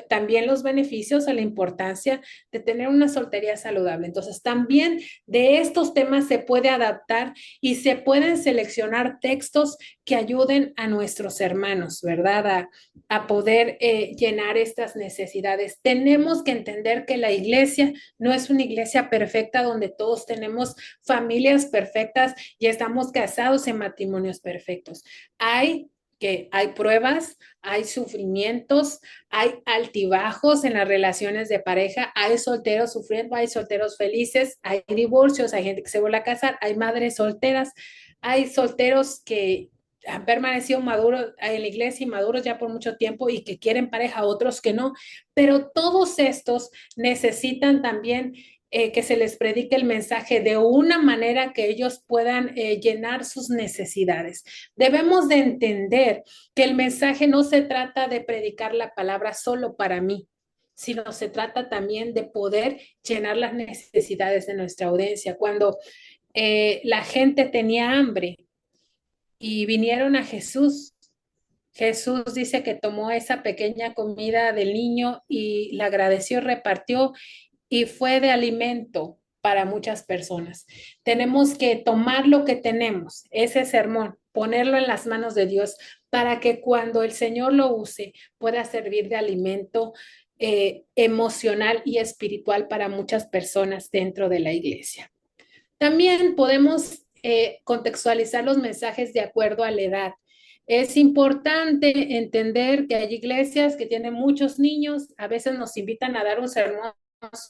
también los beneficios o la importancia de tener una soltería saludable. Entonces, también de estos temas se puede adaptar y se pueden seleccionar textos que ayuden a nuestros hermanos, ¿verdad? A poder llenar estas necesidades. Tenemos que entender que la iglesia no es una iglesia perfecta donde todos tenemos familias perfectas y estamos casados en matrimonios perfectos. Hay pruebas, hay sufrimientos, hay altibajos en las relaciones de pareja, hay solteros sufriendo, hay solteros felices, hay divorcios, hay gente que se vuelve a casar, hay madres solteras, hay solteros que han permanecido maduros en la iglesia y maduros ya por mucho tiempo y que quieren pareja, otros que no, pero todos estos necesitan también que se les predique el mensaje de una manera que ellos puedan llenar sus necesidades. Debemos de entender que el mensaje no se trata de predicar la palabra solo para mí, sino se trata también de poder llenar las necesidades de nuestra audiencia. Cuando la gente tenía hambre y vinieron a Jesús, Jesús dice que tomó esa pequeña comida del niño y la agradeció, repartió y fue de alimento para muchas personas. Tenemos que tomar lo que tenemos, ese sermón, ponerlo en las manos de Dios para que cuando el Señor lo use pueda servir de alimento emocional y espiritual para muchas personas dentro de la iglesia. También podemos contextualizar los mensajes de acuerdo a la edad. Es importante entender que hay iglesias que tienen muchos niños, a veces nos invitan a dar un sermón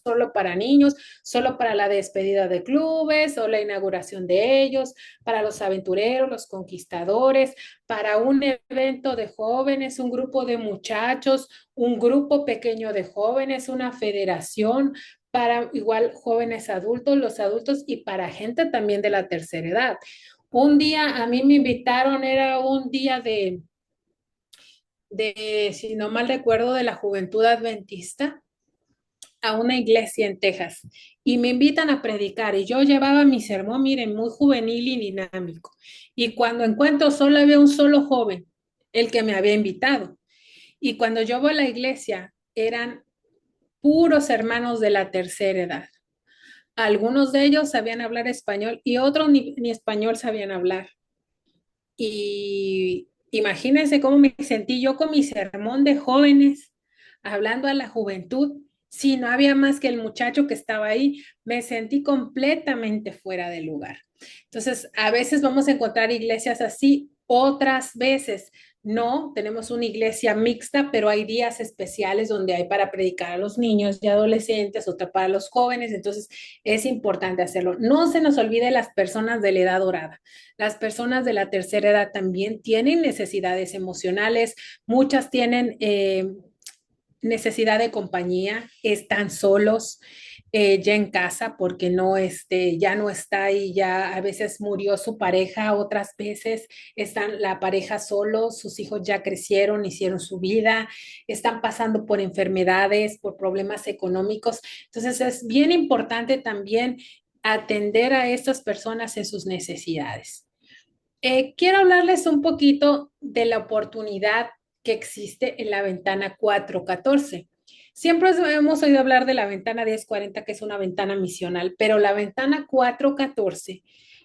solo para niños, solo para la despedida de clubes o la inauguración de ellos, para los aventureros, los conquistadores, para un evento de jóvenes, un grupo de muchachos, un grupo pequeño de jóvenes, una federación, para igual jóvenes adultos, los adultos y para gente también de la tercera edad. Un día a mí me invitaron, era un día si no mal recuerdo, de la Juventud Adventista a una iglesia en Texas y me invitan a predicar y yo llevaba mi sermón, miren, muy juvenil y dinámico. Y cuando encuentro solo había un solo joven, el que me había invitado. Y cuando yo voy a la iglesia, eran puros hermanos de la tercera edad. Algunos de ellos sabían hablar español y otros ni español sabían hablar. Y imagínense cómo me sentí yo con mi sermón de jóvenes, hablando a la juventud. Si no había más que el muchacho que estaba ahí, me sentí completamente fuera de lugar. Entonces, a veces vamos a encontrar iglesias así, otras veces no, tenemos una iglesia mixta, pero hay días especiales donde hay para predicar a los niños y adolescentes, otra para los jóvenes, entonces es importante hacerlo. No se nos olvide las personas de la edad dorada. Las personas de la tercera edad también tienen necesidades emocionales, muchas tienen necesidad de compañía, están solos, ya en casa porque no, ya no está y ya a veces murió su pareja, otras veces están la pareja solo, sus hijos ya crecieron, hicieron su vida, están pasando por enfermedades, por problemas económicos. Entonces es bien importante también atender a estas personas en sus necesidades. Quiero hablarles un poquito de la oportunidad que existe en la ventana 414. Siempre hemos oído hablar de la ventana 1040, que es una ventana misional, pero la ventana 414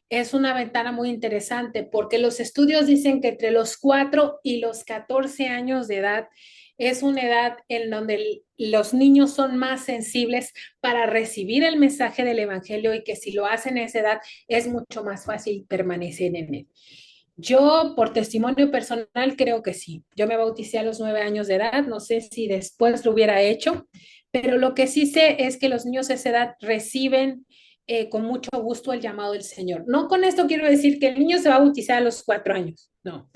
es una ventana muy interesante porque los estudios dicen que entre los 4 y los 14 años de edad es una edad en donde los niños son más sensibles para recibir el mensaje del evangelio y que si lo hacen a esa edad es mucho más fácil permanecer en él. Yo, por testimonio personal, creo que sí. Yo me bauticé a los 9 años de edad, no sé si después lo hubiera hecho, pero lo que sí sé es que los niños a esa edad reciben con mucho gusto el llamado del Señor. No con esto quiero decir que el niño se va a bautizar a los 4 años, no,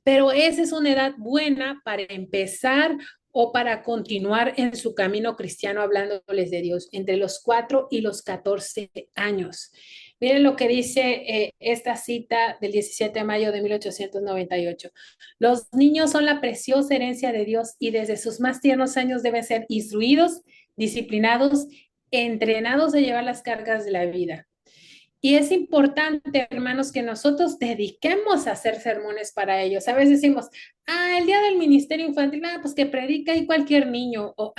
pero esa es una edad buena para empezar o para continuar en su camino cristiano hablándoles de Dios, entre los 4 y los 14 años. Miren lo que dice esta cita del 17 de mayo de 1898. Los niños son la preciosa herencia de Dios y desde sus más tiernos años deben ser instruidos, disciplinados, entrenados a llevar las cargas de la vida. Y es importante, hermanos, que nosotros dediquemos a hacer sermones para ellos. A veces decimos, el día del ministerio infantil, pues que predica ahí cualquier niño, o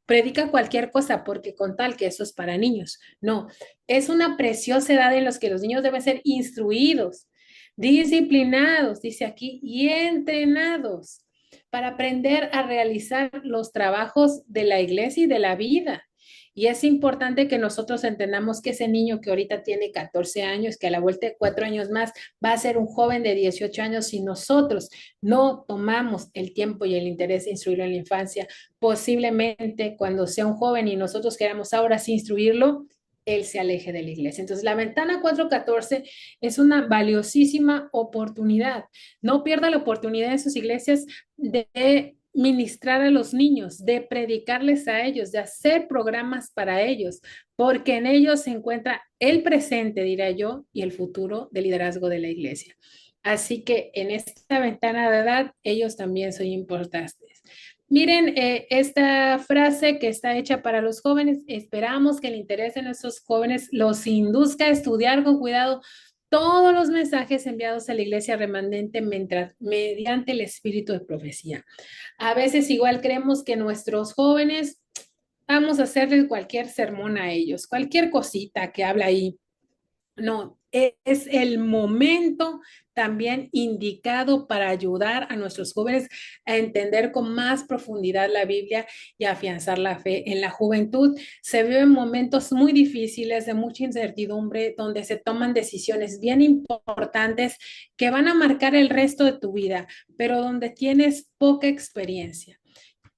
predica cualquier cosa, porque con tal que eso es para niños. No, es una preciosa edad en la que los niños deben ser instruidos, disciplinados, dice aquí, y entrenados para aprender a realizar los trabajos de la iglesia y de la vida. Y es importante que nosotros entendamos que ese niño que ahorita tiene 14 años, que a la vuelta de 4 años más va a ser un joven de 18 años, si nosotros no tomamos el tiempo y el interés de instruirlo en la infancia, posiblemente cuando sea un joven y nosotros queramos ahora sí instruirlo, él se aleje de la iglesia. Entonces, la ventana 414 es una valiosísima oportunidad. No pierda la oportunidad en sus iglesias de ministrar a los niños, de predicarles a ellos, de hacer programas para ellos, porque en ellos se encuentra el presente, diría yo, y el futuro del liderazgo de la iglesia. Así que en esta ventana de edad, ellos también son importantes. Miren, esta frase que está hecha para los jóvenes, esperamos que el interés de nuestros jóvenes los induzca a estudiar con cuidado todos los mensajes enviados a la iglesia remanente mediante el espíritu de profecía. A veces igual creemos que nuestros jóvenes vamos a hacerles cualquier sermón a ellos, cualquier cosita que habla ahí. No, es el momento también indicado para ayudar a nuestros jóvenes a entender con más profundidad la Biblia y afianzar la fe. En la juventud se viven momentos muy difíciles, de mucha incertidumbre, donde se toman decisiones bien importantes que van a marcar el resto de tu vida, pero donde tienes poca experiencia.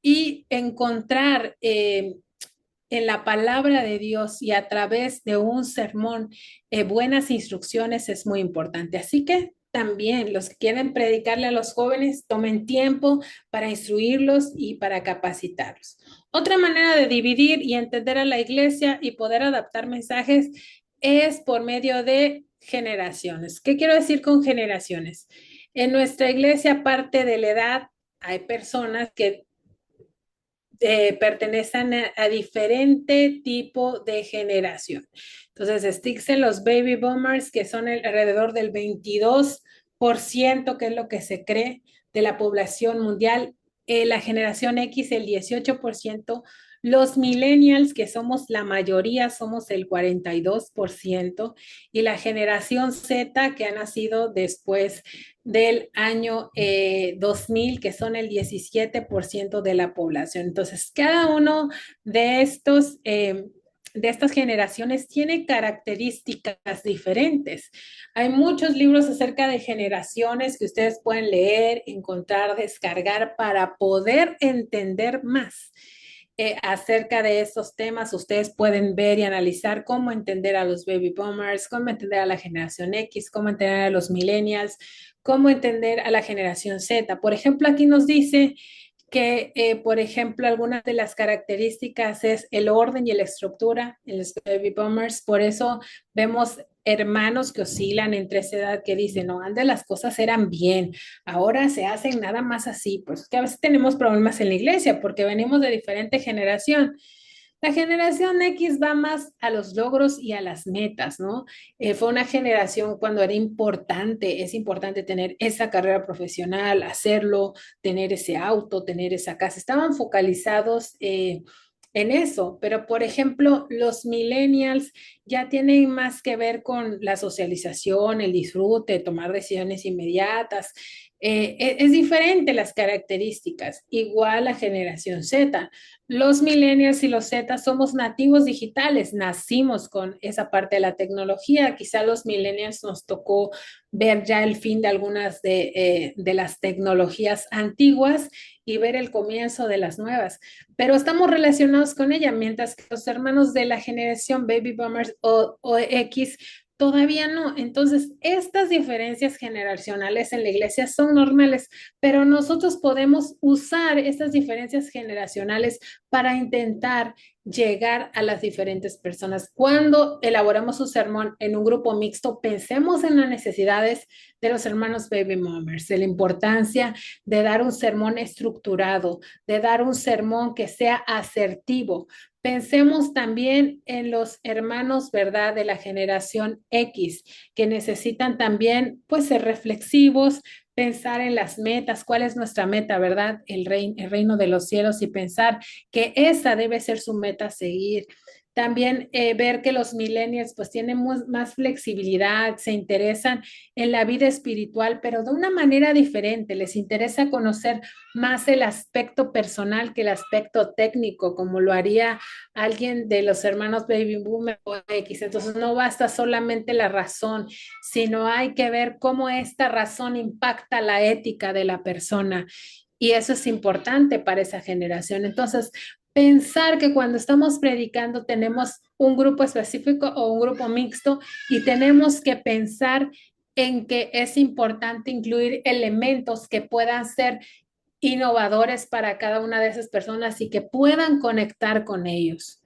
Y encontrar en la palabra de Dios y a través de un sermón, buenas instrucciones es muy importante. Así que también los que quieren predicarle a los jóvenes, tomen tiempo para instruirlos y para capacitarlos. Otra manera de dividir y entender a la iglesia y poder adaptar mensajes es por medio de generaciones. ¿Qué quiero decir con generaciones? En nuestra iglesia, aparte de la edad, hay personas que pertenecen a diferente tipo de generación. Entonces, existen los baby boomers, que son alrededor del 22%, que es lo que se cree de la población mundial. La generación X, el 18%. Los millennials, que somos la mayoría, somos el 42%. Y la generación Z, que ha nacido después del año 2000, que son el 17% de la población. Entonces, cada uno de estos... de estas generaciones tiene características diferentes. Hay muchos libros acerca de generaciones que ustedes pueden leer, encontrar, descargar para poder entender más acerca de estos temas. Ustedes pueden ver y analizar cómo entender a los baby boomers, cómo entender a la generación X, cómo entender a los millennials, cómo entender a la generación Z. Por ejemplo, aquí nos dice que, por ejemplo, algunas de las características es el orden y la estructura en los baby boomers. Por eso vemos hermanos que oscilan entre esa edad que dicen, no, antes las cosas eran bien, ahora se hacen nada más así. Pues que a veces tenemos problemas en la iglesia porque venimos de diferente generación. La generación X va más a los logros y a las metas, ¿no? Fue una generación cuando era importante, es importante tener esa carrera profesional, hacerlo, tener ese auto, tener esa casa. Estaban focalizados en eso, pero por ejemplo, los millennials ya tienen más que ver con la socialización, el disfrute, tomar decisiones inmediatas. Es diferente las características, igual la generación Z. Los millennials y los Z somos nativos digitales, nacimos con esa parte de la tecnología. Quizá los millennials nos tocó ver ya el fin de algunas de las tecnologías antiguas y ver el comienzo de las nuevas, pero estamos relacionados con ella, mientras que los hermanos de la generación Baby Boomers o X todavía no. Entonces, estas diferencias generacionales en la iglesia son normales, pero nosotros podemos usar estas diferencias generacionales para intentar llegar a las diferentes personas. Cuando elaboramos un sermón en un grupo mixto, pensemos en las necesidades de los hermanos baby boomers, de la importancia de dar un sermón estructurado, de dar un sermón que sea asertivo. Pensemos también en los hermanos, ¿verdad?, de la generación X, que necesitan también, pues, ser reflexivos, pensar en las metas, cuál es nuestra meta, ¿verdad? El reino de los cielos y pensar que esa debe ser su meta a seguir. También ver que los millennials pues tienen más flexibilidad, se interesan en la vida espiritual, pero de una manera diferente. Les interesa conocer más el aspecto personal que el aspecto técnico, como lo haría alguien de los hermanos Baby Boomer o X. Entonces no basta solamente la razón, sino hay que ver cómo esta razón impacta la ética de la persona. Y eso es importante para esa generación. Entonces, pensar que cuando estamos predicando tenemos un grupo específico o un grupo mixto y tenemos que pensar en que es importante incluir elementos que puedan ser innovadores para cada una de esas personas y que puedan conectar con ellos.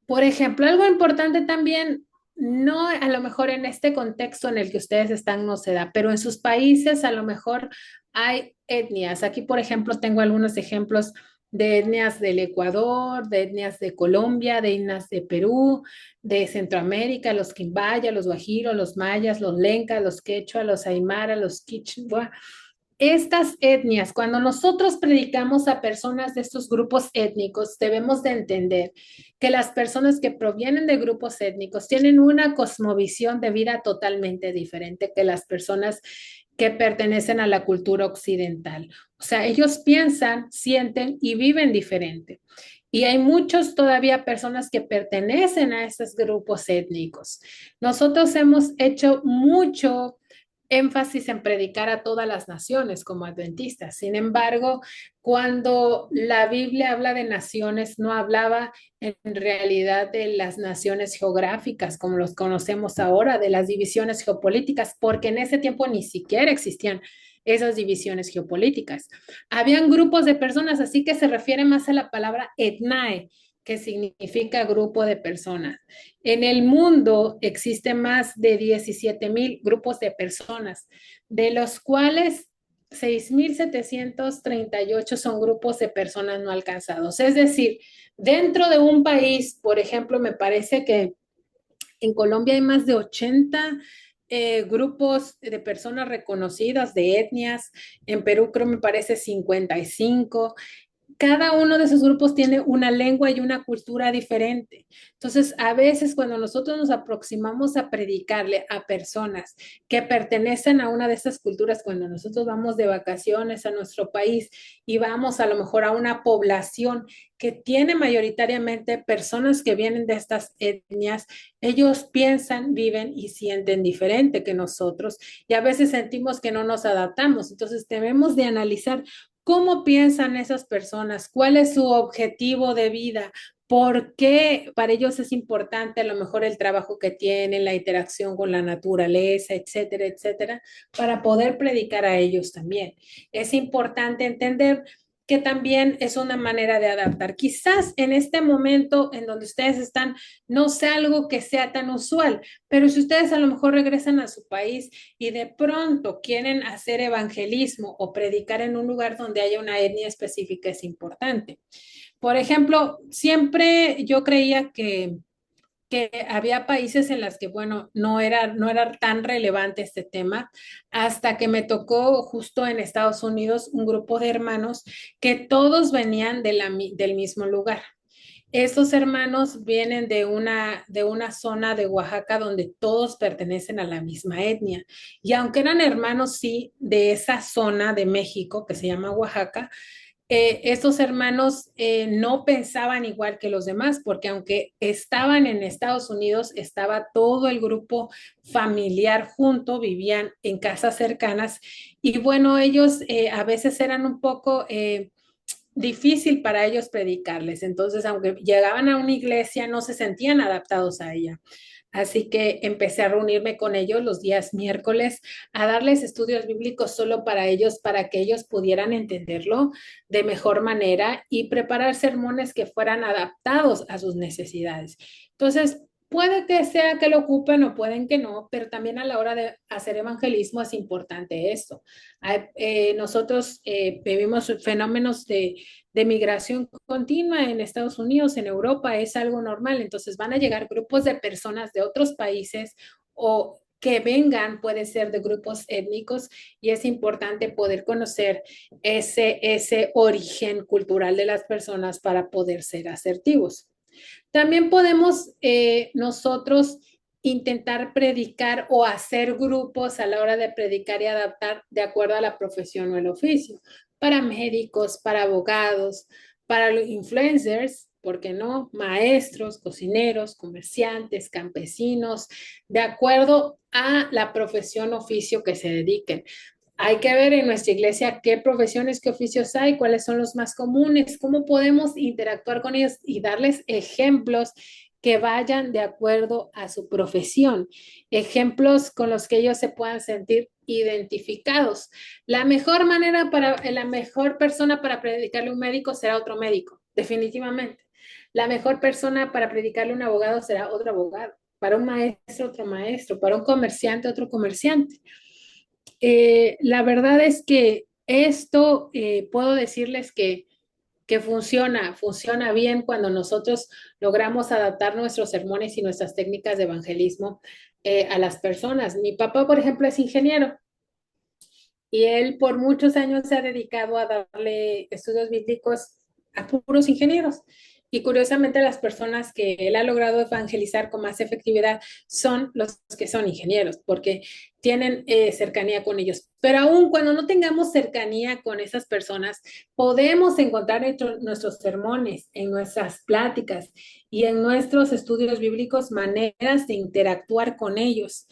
Por ejemplo, algo importante también, no a lo mejor en este contexto en el que ustedes están no se da, pero en sus países a lo mejor hay etnias. Aquí, por ejemplo, tengo algunos ejemplos de etnias del Ecuador, de etnias de Colombia, de etnias de Perú, de Centroamérica, los quimbaya, los guajiros, los mayas, los lencas, los quechua, los aymara, los quichua. Estas etnias, cuando nosotros predicamos a personas de estos grupos étnicos, debemos de entender que las personas que provienen de grupos étnicos tienen una cosmovisión de vida totalmente diferente que las personas que pertenecen a la cultura occidental. O sea, ellos piensan, sienten y viven diferente. Y hay muchos todavía personas que pertenecen a estos grupos étnicos. Nosotros hemos hecho mucho énfasis en predicar a todas las naciones como adventistas. Sin embargo, cuando la Biblia habla de naciones, no hablaba en realidad de las naciones geográficas como los conocemos ahora, de las divisiones geopolíticas, porque en ese tiempo ni siquiera existían esas divisiones geopolíticas. Habían grupos de personas, así que se refiere más a la palabra etnae, que significa grupo de personas. En el mundo existen más de 17,000 grupos de personas, de los cuales 6,738 son grupos de personas no alcanzados. Es decir, dentro de un país, por ejemplo, me parece que en Colombia hay más de 80 grupos de personas reconocidas, de etnias. En Perú creo me parece 55. Cada uno de esos grupos tiene una lengua y una cultura diferente. Entonces, a veces cuando nosotros nos aproximamos a predicarle a personas que pertenecen a una de esas culturas, cuando nosotros vamos de vacaciones a nuestro país y vamos a lo mejor a una población que tiene mayoritariamente personas que vienen de estas etnias, ellos piensan, viven y sienten diferente que nosotros y a veces sentimos que no nos adaptamos. Entonces, debemos de analizar cómo piensan esas personas, cuál es su objetivo de vida, por qué para ellos es importante a lo mejor el trabajo que tienen, la interacción con la naturaleza, etcétera, etcétera, para poder predicar a ellos también. Es importante entender que también es una manera de adaptar. Quizás en este momento en donde ustedes están no sea algo que sea tan usual, pero si ustedes a lo mejor regresan a su país y de pronto quieren hacer evangelismo o predicar en un lugar donde haya una etnia específica, es importante. Por ejemplo, siempre yo creía que había países en los que, bueno, no era tan relevante este tema, hasta que me tocó justo en Estados Unidos un grupo de hermanos que todos venían del mismo lugar. Estos hermanos vienen de una zona de Oaxaca donde todos pertenecen a la misma etnia. Y aunque eran hermanos, sí, de esa zona de México que se llama Oaxaca, estos hermanos no pensaban igual que los demás, porque aunque estaban en Estados Unidos, estaba todo el grupo familiar junto, vivían en casas cercanas y bueno, ellos a veces eran un poco difícil para ellos predicarles. Entonces, aunque llegaban a una iglesia, no se sentían adaptados a ella. Así que empecé a reunirme con ellos los días miércoles, a darles estudios bíblicos solo para ellos, para que ellos pudieran entenderlo de mejor manera y preparar sermones que fueran adaptados a sus necesidades. Entonces, puede que sea que lo ocupen o pueden que no, pero también a la hora de hacer evangelismo es importante esto. Nosotros vivimos fenómenos de migración continua en Estados Unidos, en Europa, es algo normal. Entonces van a llegar grupos de personas de otros países o que vengan, puede ser de grupos étnicos, y es importante poder conocer ese origen cultural de las personas para poder ser asertivos. También podemos nosotros intentar predicar o hacer grupos a la hora de predicar y adaptar de acuerdo a la profesión o el oficio. Para médicos, para abogados, para los influencers, ¿por qué no? Maestros, cocineros, comerciantes, campesinos, de acuerdo a la profesión o oficio que se dediquen. Hay que ver en nuestra iglesia qué profesiones, qué oficios hay, cuáles son los más comunes, cómo podemos interactuar con ellos y darles ejemplos que vayan de acuerdo a su profesión, ejemplos con los que ellos se puedan sentir identificados. La mejor persona para predicarle a un médico será otro médico, definitivamente. La mejor persona para predicarle a un abogado será otro abogado, para un maestro, otro maestro, para un comerciante, otro comerciante. La verdad es que esto puedo decirles que funciona bien cuando nosotros logramos adaptar nuestros sermones y nuestras técnicas de evangelismo a las personas. Mi papá, por ejemplo, es ingeniero y él por muchos años se ha dedicado a darle estudios bíblicos a puros ingenieros. Y curiosamente las personas que él ha logrado evangelizar con más efectividad son los que son ingenieros, porque tienen cercanía con ellos. Pero aún cuando no tengamos cercanía con esas personas, podemos encontrar en nuestros sermones, en nuestras pláticas y en nuestros estudios bíblicos maneras de interactuar con ellos,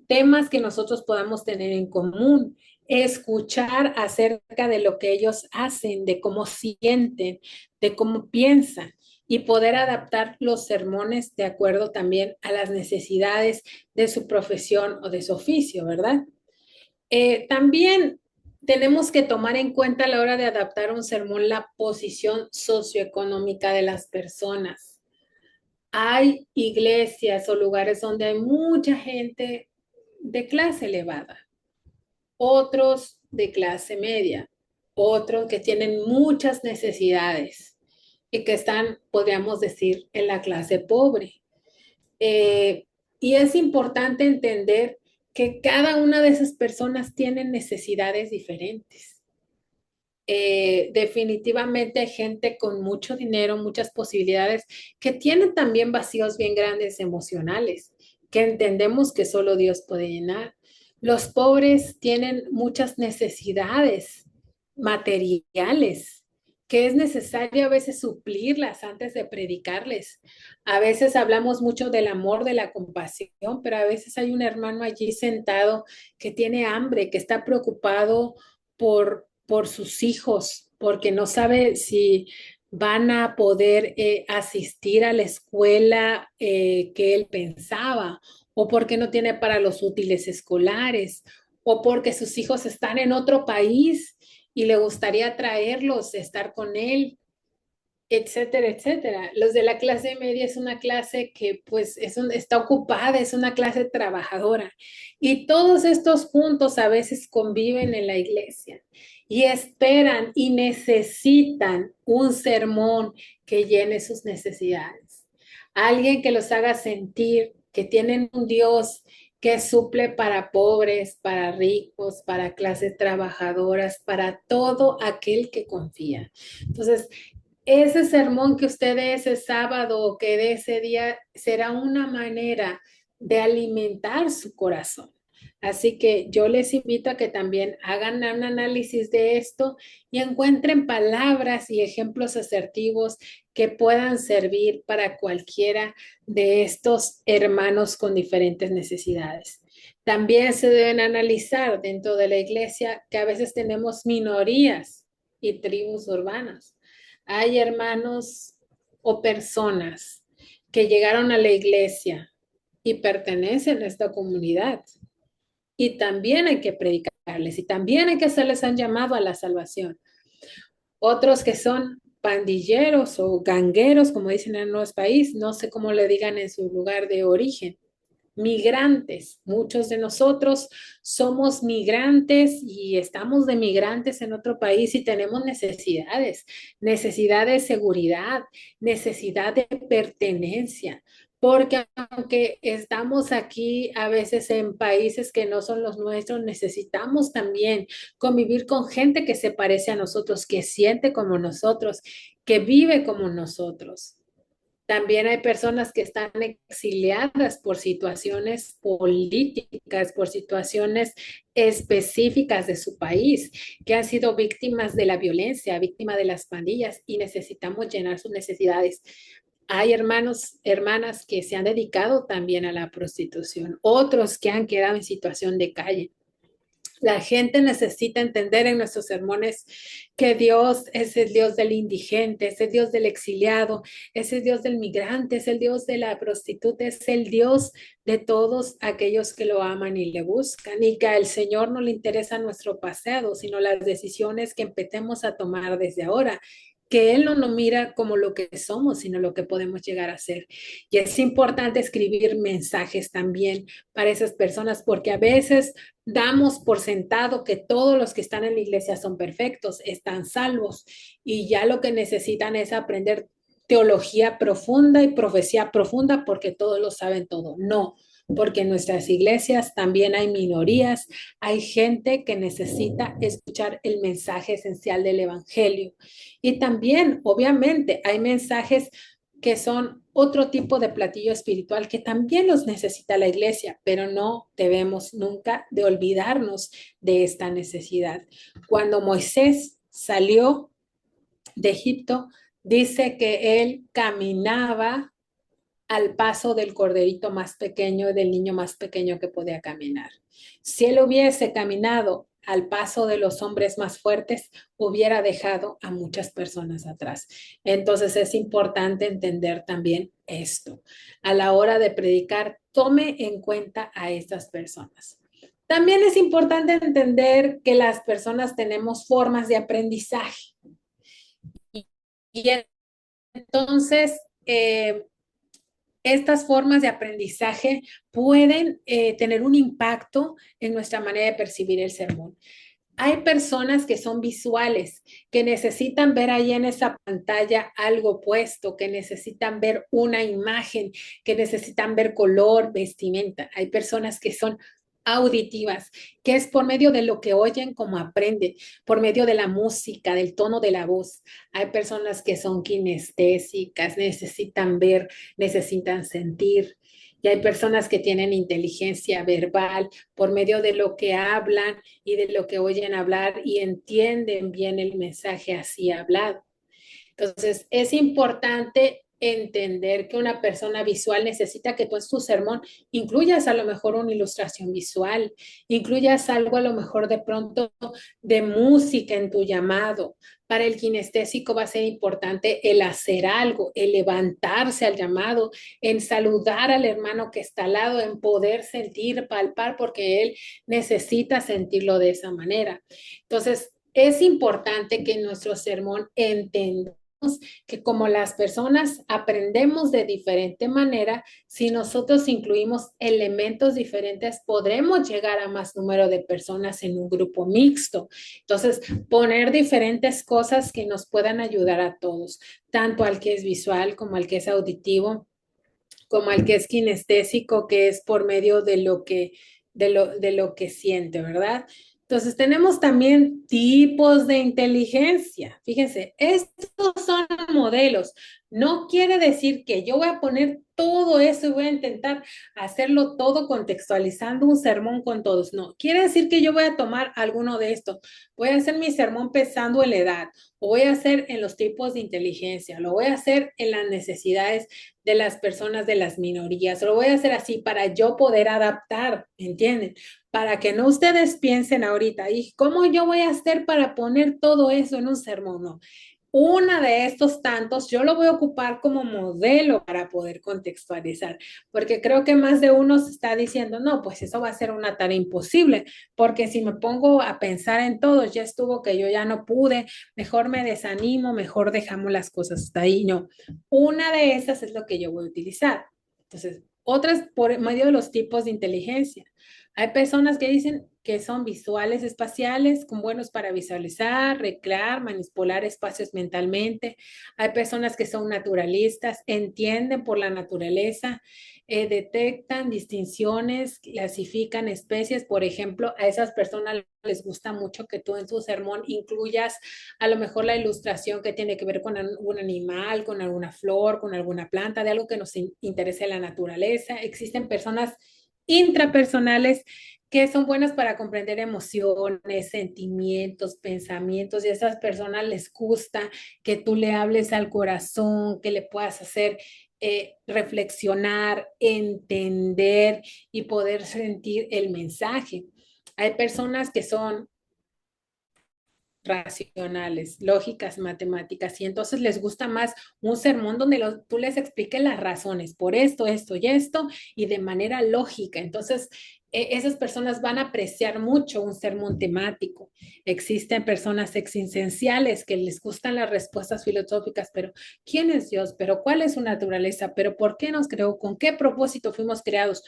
temas que nosotros podamos tener en común, escuchar acerca de lo que ellos hacen, de cómo sienten, de cómo piensan y poder adaptar los sermones de acuerdo también a las necesidades de su profesión o de su oficio, ¿verdad? También tenemos que tomar en cuenta a la hora de adaptar un sermón la posición socioeconómica de las personas. Hay iglesias o lugares donde hay mucha gente de clase elevada, otros de clase media, otros que tienen muchas necesidades y que están, podríamos decir, en la clase pobre. Eh, y es importante entender que cada una de esas personas tiene necesidades diferentes. Definitivamente hay gente con mucho dinero, muchas posibilidades, que tienen también vacíos bien grandes emocionales, que entendemos que solo Dios puede llenar. Los pobres tienen muchas necesidades materiales, que es necesario a veces suplirlas antes de predicarles. A veces hablamos mucho del amor, de la compasión, pero a veces hay un hermano allí sentado que tiene hambre, que está preocupado por sus hijos, porque no sabe si van a poder asistir a la escuela que él pensaba, o porque no tiene para los útiles escolares, o porque sus hijos están en otro país y le gustaría traerlos, estar con él, etcétera, etcétera. Los de la clase media es una clase que pues está ocupada, es una clase trabajadora. Y todos estos puntos a veces conviven en la iglesia y esperan y necesitan un sermón que llene sus necesidades. Alguien que los haga sentir que tienen un Dios que suple para pobres, para ricos, para clases trabajadoras, para todo aquel que confía. Entonces, ese sermón que usted dé ese sábado o que dé ese día será una manera de alimentar su corazón. Así que yo les invito a que también hagan un análisis de esto y encuentren palabras y ejemplos asertivos que puedan servir para cualquiera de estos hermanos con diferentes necesidades. También se deben analizar dentro de la iglesia que a veces tenemos minorías y tribus urbanas. Hay hermanos o personas que llegaron a la iglesia y pertenecen a esta comunidad. Y también hay que predicarles y también hay que hacerles un llamado a la salvación. Otros que son pandilleros o gangueros, como dicen en nuestro país, no sé cómo le digan en su lugar de origen, migrantes. Muchos de nosotros somos migrantes y estamos de migrantes en otro país y tenemos necesidades, necesidad de seguridad, necesidad de pertenencia. Porque aunque estamos aquí a veces en países que no son los nuestros, necesitamos también convivir con gente que se parece a nosotros, que siente como nosotros, que vive como nosotros. También hay personas que están exiliadas por situaciones políticas, por situaciones específicas de su país, que han sido víctimas de la violencia, víctimas de las pandillas y necesitamos llenar sus necesidades. Hay hermanos, hermanas que se han dedicado también a la prostitución, otros que han quedado en situación de calle. La gente necesita entender en nuestros sermones que Dios es el Dios del indigente, es el Dios del exiliado, es el Dios del migrante, es el Dios de la prostituta, es el Dios de todos aquellos que lo aman y le buscan. Y que al Señor no le interesa nuestro pasado, sino las decisiones que empecemos a tomar desde ahora. Que Él no nos mira como lo que somos, sino lo que podemos llegar a ser. Y es importante escribir mensajes también para esas personas, porque a veces damos por sentado que todos los que están en la iglesia son perfectos, están salvos y ya lo que necesitan es aprender teología profunda y profecía profunda porque todos lo saben todo. No, porque en nuestras iglesias también hay minorías, hay gente que necesita escuchar el mensaje esencial del evangelio. Y también, obviamente, hay mensajes que son otro tipo de platillo espiritual que también los necesita la iglesia, pero no debemos nunca de olvidarnos de esta necesidad. Cuando Moisés salió de Egipto, dice que él caminaba al paso del corderito más pequeño, del niño más pequeño que podía caminar. Si él hubiese caminado al paso de los hombres más fuertes, hubiera dejado a muchas personas atrás. Entonces es importante entender también esto. A la hora de predicar, tome en cuenta a estas personas. También es importante entender que las personas tenemos formas de aprendizaje. Y entonces, estas formas de aprendizaje pueden tener un impacto en nuestra manera de percibir el sermón. Hay personas que son visuales, que necesitan ver ahí en esa pantalla algo puesto, que necesitan ver una imagen, que necesitan ver color, vestimenta. Hay personas que son auditivas, que es por medio de lo que oyen como aprenden, por medio de la música, del tono de la voz. Hay personas que son kinestésicas, necesitan ver, necesitan sentir. Y hay personas que tienen inteligencia verbal por medio de lo que hablan y de lo que oyen hablar y entienden bien el mensaje así hablado. Entonces, es importante entender que una persona visual necesita que tú en tu sermón incluyas a lo mejor una ilustración visual, incluyas algo a lo mejor de pronto de música en tu llamado. Para el kinestésico va a ser importante el hacer algo, el levantarse al llamado, en saludar al hermano que está al lado, en poder sentir, palpar, porque él necesita sentirlo de esa manera. Entonces, es importante que en nuestro sermón entendamos que como las personas aprendemos de diferente manera, si nosotros incluimos elementos diferentes, podremos llegar a más número de personas en un grupo mixto. Entonces, poner diferentes cosas que nos puedan ayudar a todos, tanto al que es visual como al que es auditivo, como al que es kinestésico, que es por medio de lo que siente, ¿verdad? Entonces tenemos también tipos de inteligencia. Fíjense, estos son modelos. No quiere decir que yo voy a poner todo eso y voy a intentar hacerlo todo contextualizando un sermón con todos. No, quiere decir que yo voy a tomar alguno de estos. Voy a hacer mi sermón pensando en la edad, o voy a hacer en los tipos de inteligencia, lo voy a hacer en las necesidades de las personas de las minorías. Lo voy a hacer así para yo poder adaptar, ¿entienden? Para que no ustedes piensen ahorita, ¿y cómo yo voy a hacer para poner todo eso en un sermón? No. Una de estos tantos yo lo voy a ocupar como modelo para poder contextualizar, porque creo que más de uno se está diciendo, no, pues eso va a ser una tarea imposible, porque si me pongo a pensar en todo, ya estuvo que yo ya no pude, mejor me desanimo, mejor dejamos las cosas hasta ahí. No, una de esas es lo que yo voy a utilizar. Entonces, otras por medio de los tipos de inteligencia. Hay personas que dicen que son visuales espaciales, con buenos para visualizar, recrear, manipular espacios mentalmente. Hay personas que son naturalistas, entienden por la naturaleza, detectan distinciones, clasifican especies. Por ejemplo, a esas personas les gusta mucho que tú en tu sermón incluyas a lo mejor la ilustración que tiene que ver con un animal, con alguna flor, con alguna planta, de algo que nos interese la naturaleza. Existen personas intrapersonales que son buenas para comprender emociones, sentimientos, pensamientos, y a esas personas les gusta que tú le hables al corazón, que le puedas hacer reflexionar, entender y poder sentir el mensaje. Hay personas que son racionales, lógicas, matemáticas, y entonces les gusta más un sermón donde tú les expliques las razones por esto, esto y esto, y de manera lógica. Entonces, esas personas van a apreciar mucho un sermón temático. Existen personas existenciales que les gustan las respuestas filosóficas, pero ¿quién es Dios? ¿Pero cuál es su naturaleza? ¿Pero por qué nos creó? ¿Con qué propósito fuimos creados?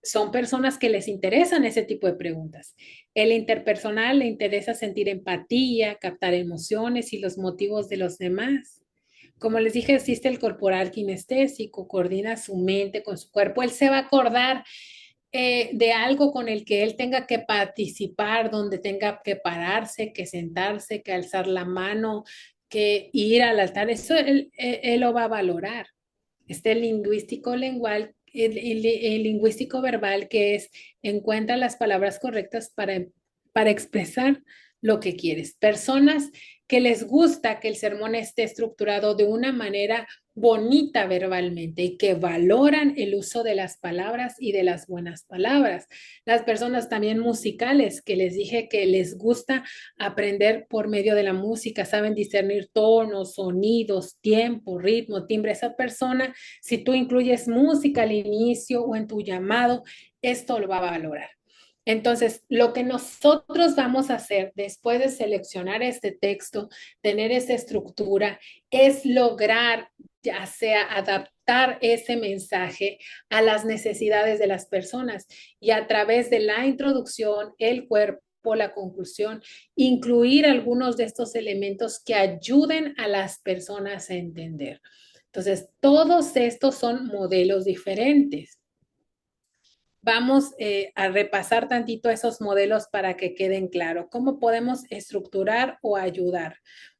Son personas que les interesan ese tipo de preguntas. El interpersonal le interesa sentir empatía, captar emociones y los motivos de los demás. Como les dije, existe el corporal kinestésico, coordina su mente con su cuerpo. Él se va a acordar de algo con el que él tenga que participar, donde tenga que pararse, que sentarse, que alzar la mano, que ir al altar. Eso él lo va a valorar. Este lingüístico lengual, el lingüístico verbal, que es encuentra las palabras correctas para expresar lo que quieres. Personas que les gusta que el sermón esté estructurado de una manera bonita verbalmente y que valoran el uso de las palabras y de las buenas palabras. Las personas también musicales, que les dije que les gusta aprender por medio de la música, saben discernir tonos, sonidos, tiempo, ritmo, timbre. Esa persona, si tú incluyes música al inicio o en tu llamado, esto lo va a valorar. Entonces, lo que nosotros vamos a hacer después de seleccionar este texto, tener esa estructura, es lograr ya sea adaptar ese mensaje a las necesidades de las personas y a través de la introducción, el cuerpo, la conclusión, incluir algunos de estos elementos que ayuden a las personas a entender. Entonces, todos estos son modelos diferentes. Vamos a repasar tantito esos modelos para que queden claros. ¿Cómo podemos estructurar o ayudar?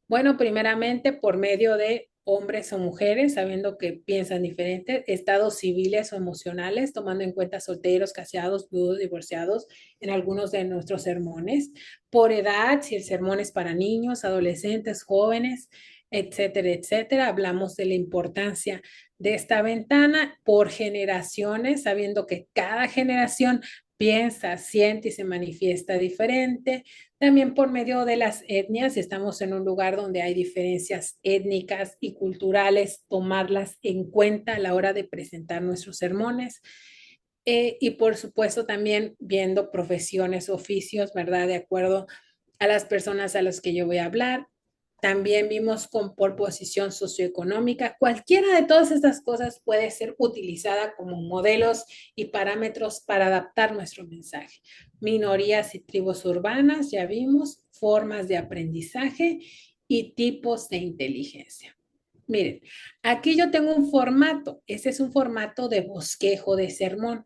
Bueno, primeramente por medio de hombres o mujeres, sabiendo que piensan diferente, estados civiles o emocionales, tomando en cuenta solteros, casados, viudos, divorciados en algunos de nuestros sermones. Por edad, si el sermón es para niños, adolescentes, jóvenes, etcétera, etcétera. Hablamos de la importancia de esta ventana por generaciones, sabiendo que cada generación piensa, siente y se manifiesta diferente. También por medio de las etnias, si estamos en un lugar donde hay diferencias étnicas y culturales, tomarlas en cuenta a la hora de presentar nuestros sermones. Y por supuesto también viendo profesiones, oficios, ¿verdad? De acuerdo a las personas a las que yo voy a hablar. También vimos por posición socioeconómica. Cualquiera de todas estas cosas puede ser utilizada como modelos y parámetros para adaptar nuestro mensaje. Minorías y tribus urbanas, ya vimos, formas de aprendizaje y tipos de inteligencia. Miren, aquí yo tengo un formato. Este es un formato de bosquejo de sermón.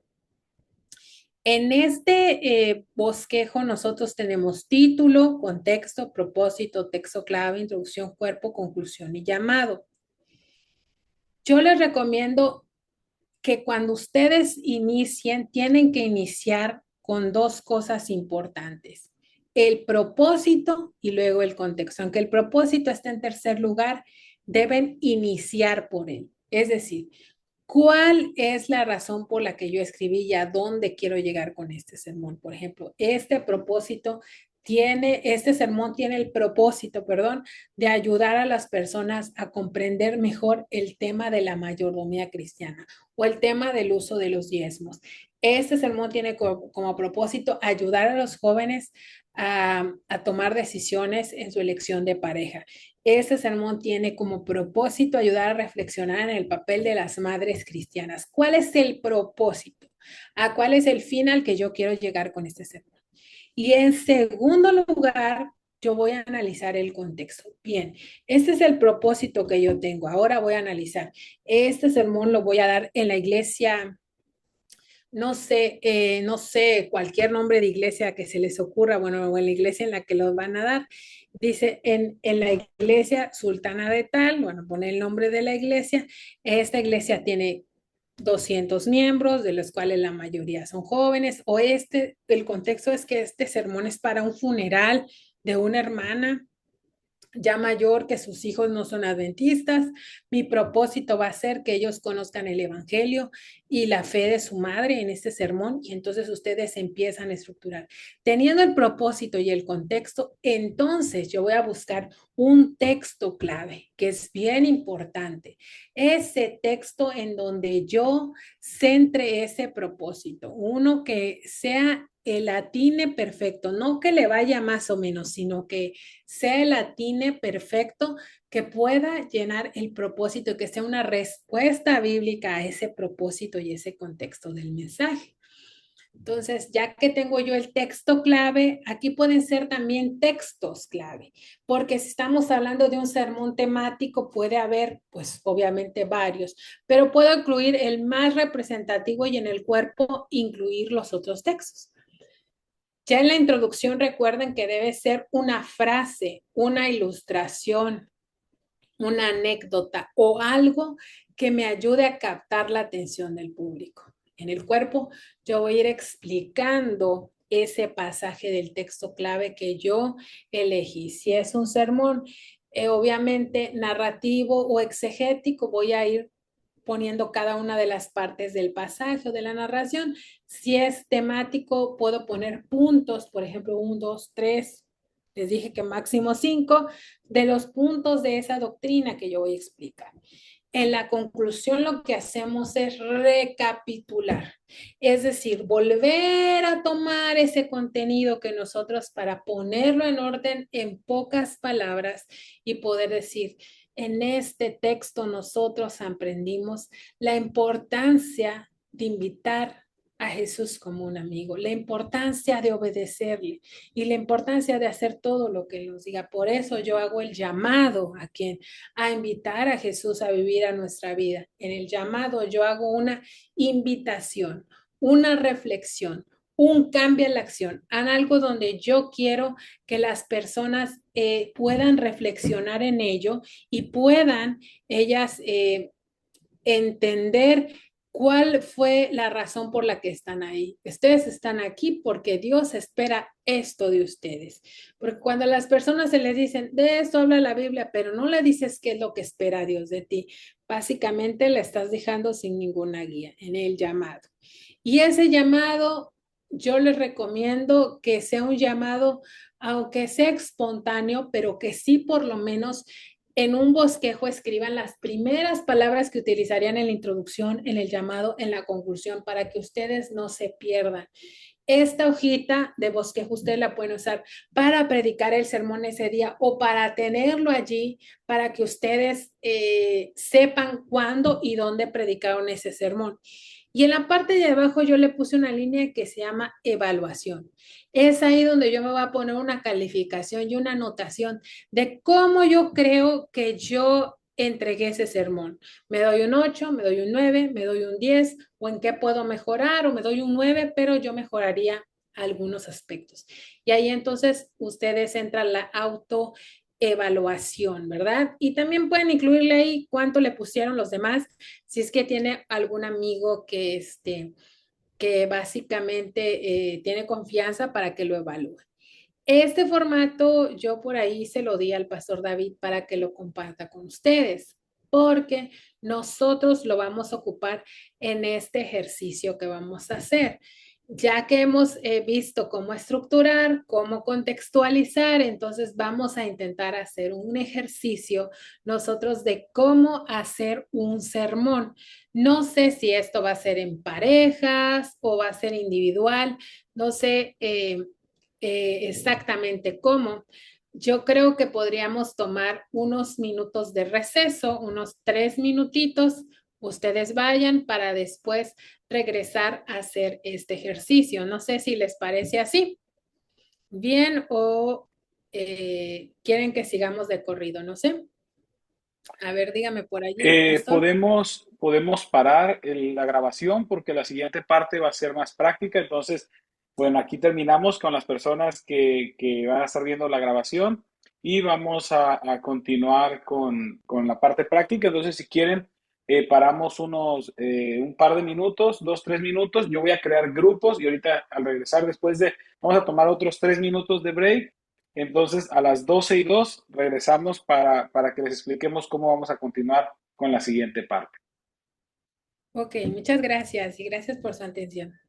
En este bosquejo nosotros tenemos título, contexto, propósito, texto clave, introducción, cuerpo, conclusión y llamado. Yo les recomiendo que cuando ustedes inicien, tienen que iniciar con dos cosas importantes: el propósito y luego el contexto. Aunque el propósito esté en tercer lugar, deben iniciar por él. Es decir, ¿cuál es la razón por la que yo escribí y a dónde quiero llegar con este sermón? Por ejemplo, este sermón tiene el propósito, de ayudar a las personas a comprender mejor el tema de la mayordomía cristiana o el tema del uso de los diezmos. Este sermón tiene como propósito ayudar a los jóvenes a tomar decisiones en su elección de pareja. Este sermón tiene como propósito ayudar a reflexionar en el papel de las madres cristianas. ¿Cuál es el propósito? ¿A cuál es el fin al que yo quiero llegar con este sermón? Y en segundo lugar, yo voy a analizar el contexto. Bien, este es el propósito que yo tengo. Ahora voy a analizar. Este sermón lo voy a dar en la iglesia, no sé, cualquier nombre de iglesia que se les ocurra, bueno, o en la iglesia en la que los van a dar. Dice, en la iglesia sultana de tal, bueno, pone el nombre de la iglesia. Esta iglesia tiene 200 miembros, de los cuales la mayoría son jóvenes, o el contexto es que este sermón es para un funeral de una hermana ya mayor, que sus hijos no son adventistas. Mi propósito va a ser que ellos conozcan el evangelio y la fe de su madre en este sermón, y entonces ustedes empiezan a estructurar. Teniendo el propósito y el contexto, entonces yo voy a buscar un texto clave, que es bien importante. Ese texto en donde yo centre ese propósito, uno que sea el atine perfecto, no que le vaya más o menos, sino que sea el atine perfecto, que pueda llenar el propósito, que sea una respuesta bíblica a ese propósito y ese contexto del mensaje. Entonces, ya que tengo yo el texto clave, aquí pueden ser también textos clave, porque si estamos hablando de un sermón temático, puede haber, pues obviamente varios, pero puedo incluir el más representativo y en el cuerpo incluir los otros textos. Ya en la introducción recuerden que debe ser una frase, una ilustración, una anécdota o algo que me ayude a captar la atención del público. En el cuerpo yo voy a ir explicando ese pasaje del texto clave que yo elegí. Si es un sermón, obviamente narrativo o exegético, voy a ir poniendo cada una de las partes del pasaje o de la narración. Si es temático, puedo poner puntos, por ejemplo, 1, 2, 3, les dije que máximo 5, de los puntos de esa doctrina que yo voy a explicar. En la conclusión lo que hacemos es recapitular, es decir, volver a tomar ese contenido que nosotros, para ponerlo en orden en pocas palabras y poder decir: en este texto nosotros aprendimos la importancia de invitar a Jesús como un amigo, la importancia de obedecerle y la importancia de hacer todo lo que Él nos diga. Por eso yo hago el llamado a invitar a Jesús a vivir a nuestra vida. En el llamado yo hago una invitación, una reflexión, un cambio en la acción, en algo donde yo quiero que las personas puedan reflexionar en ello y puedan ellas entender cuál fue la razón por la que están ahí. Ustedes están aquí porque Dios espera esto de ustedes. Porque cuando a las personas se les dicen, de esto habla la Biblia, pero no le dices qué es lo que espera Dios de ti, básicamente la estás dejando sin ninguna guía en el llamado. Y ese llamado, yo les recomiendo que sea un llamado, aunque sea espontáneo, pero que sí por lo menos en un bosquejo escriban las primeras palabras que utilizarían en la introducción, en el llamado, en la conclusión, para que ustedes no se pierdan. esta hojita de bosquejo ustedes la pueden usar para predicar el sermón ese día o para tenerlo allí para que ustedes sepan cuándo y dónde predicaron ese sermón. Y en la parte de abajo yo le puse una línea que se llama evaluación. Es ahí donde yo me voy a poner una calificación y una anotación de cómo yo creo que yo entregué ese sermón. Me doy un 8, me doy un 9, me doy un 10, o en qué puedo mejorar, o me doy un 9, pero yo mejoraría algunos aspectos. Y ahí entonces ustedes entran la autoevaluación, ¿verdad? Y también pueden incluirle ahí cuánto le pusieron los demás, si es que tiene algún amigo que básicamente tiene confianza para que lo evalúe. Este formato yo por ahí se lo di al pastor David para que lo comparta con ustedes, porque nosotros lo vamos a ocupar en este ejercicio que vamos a hacer. Ya que hemos visto cómo estructurar, cómo contextualizar, entonces vamos a intentar hacer un ejercicio nosotros de cómo hacer un sermón. No sé si esto va a ser en parejas o va a ser individual, no sé exactamente cómo. Yo creo que podríamos tomar unos minutos de receso, unos 3 minutitos. Ustedes vayan para después regresar a hacer este ejercicio. No sé si les parece así. Bien o quieren que sigamos de corrido, no sé. A ver, dígame por allí, pastor. Podemos parar la grabación porque la siguiente parte va a ser más práctica. Entonces, bueno, aquí terminamos con las personas que van a estar viendo la grabación y vamos a continuar con la parte práctica. Entonces, si quieren, paramos un par de minutos, 2, 3 minutos. Yo voy a crear grupos y ahorita al regresar vamos a tomar otros 3 minutos de break. Entonces, a las 12:02 regresamos para que les expliquemos cómo vamos a continuar con la siguiente parte. Ok, muchas gracias y gracias por su atención.